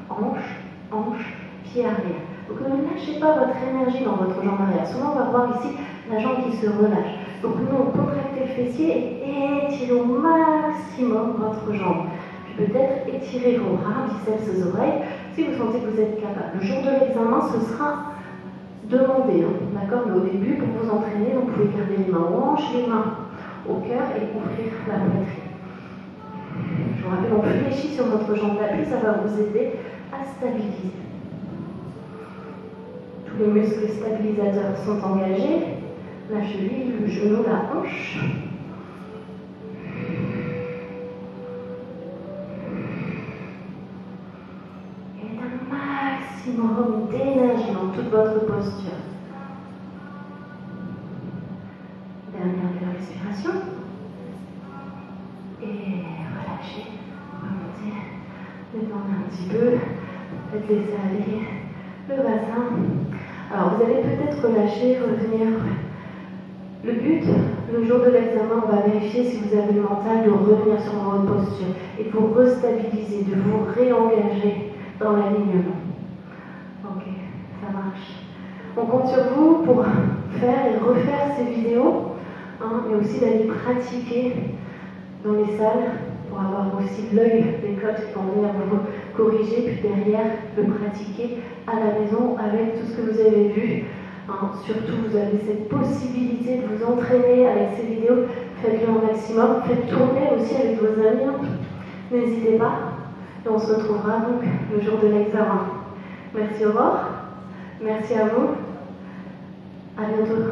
hanche, hanche, pied arrière. Donc ne lâchez pas votre énergie dans votre jambe arrière. Souvent on va voir ici la jambe qui se relâche. Donc nous, contractez le fessier et étirez au maximum votre jambe. Puis peut-être étirez vos bras, biceps aux oreilles, si vous sentez que vous êtes capable. Le jour de l'examen, ce sera demandé, d'accord? Mais au début, pour vous entraîner, vous pouvez garder les mains aux hanches, les mains au cœur et ouvrir la poitrine. Je vous rappelle, on fléchit sur votre jambe d'appui, ça va vous aider à stabiliser. Tous les muscles stabilisateurs sont engagés, la cheville, le genou, la hanche. Et un maximum d'énergie dans toute votre posture. Dernière respiration. Et relâchez, remontez, détendez un petit peu, faites laisser aller le bassin. Alors vous allez peut-être relâcher, revenir. Le but, le jour de l'examen, on va vérifier si vous avez le mental de revenir sur votre posture et de vous restabiliser, de vous réengager dans l'alignement. Ok, ça marche. On compte sur vous pour faire et refaire ces vidéos, mais aussi d'aller pratiquer dans les salles pour avoir aussi l'œil des coachs qui vont venir vous corriger, puis derrière le pratiquer à la maison avec tout ce que vous avez vu. Surtout, vous avez cette possibilité de vous entraîner avec ces vidéos. Faites-le au maximum. Faites tourner aussi avec vos amis. N'hésitez pas. Et on se retrouvera donc le jour de l'examen. Merci, au revoir. Merci à vous. À bientôt.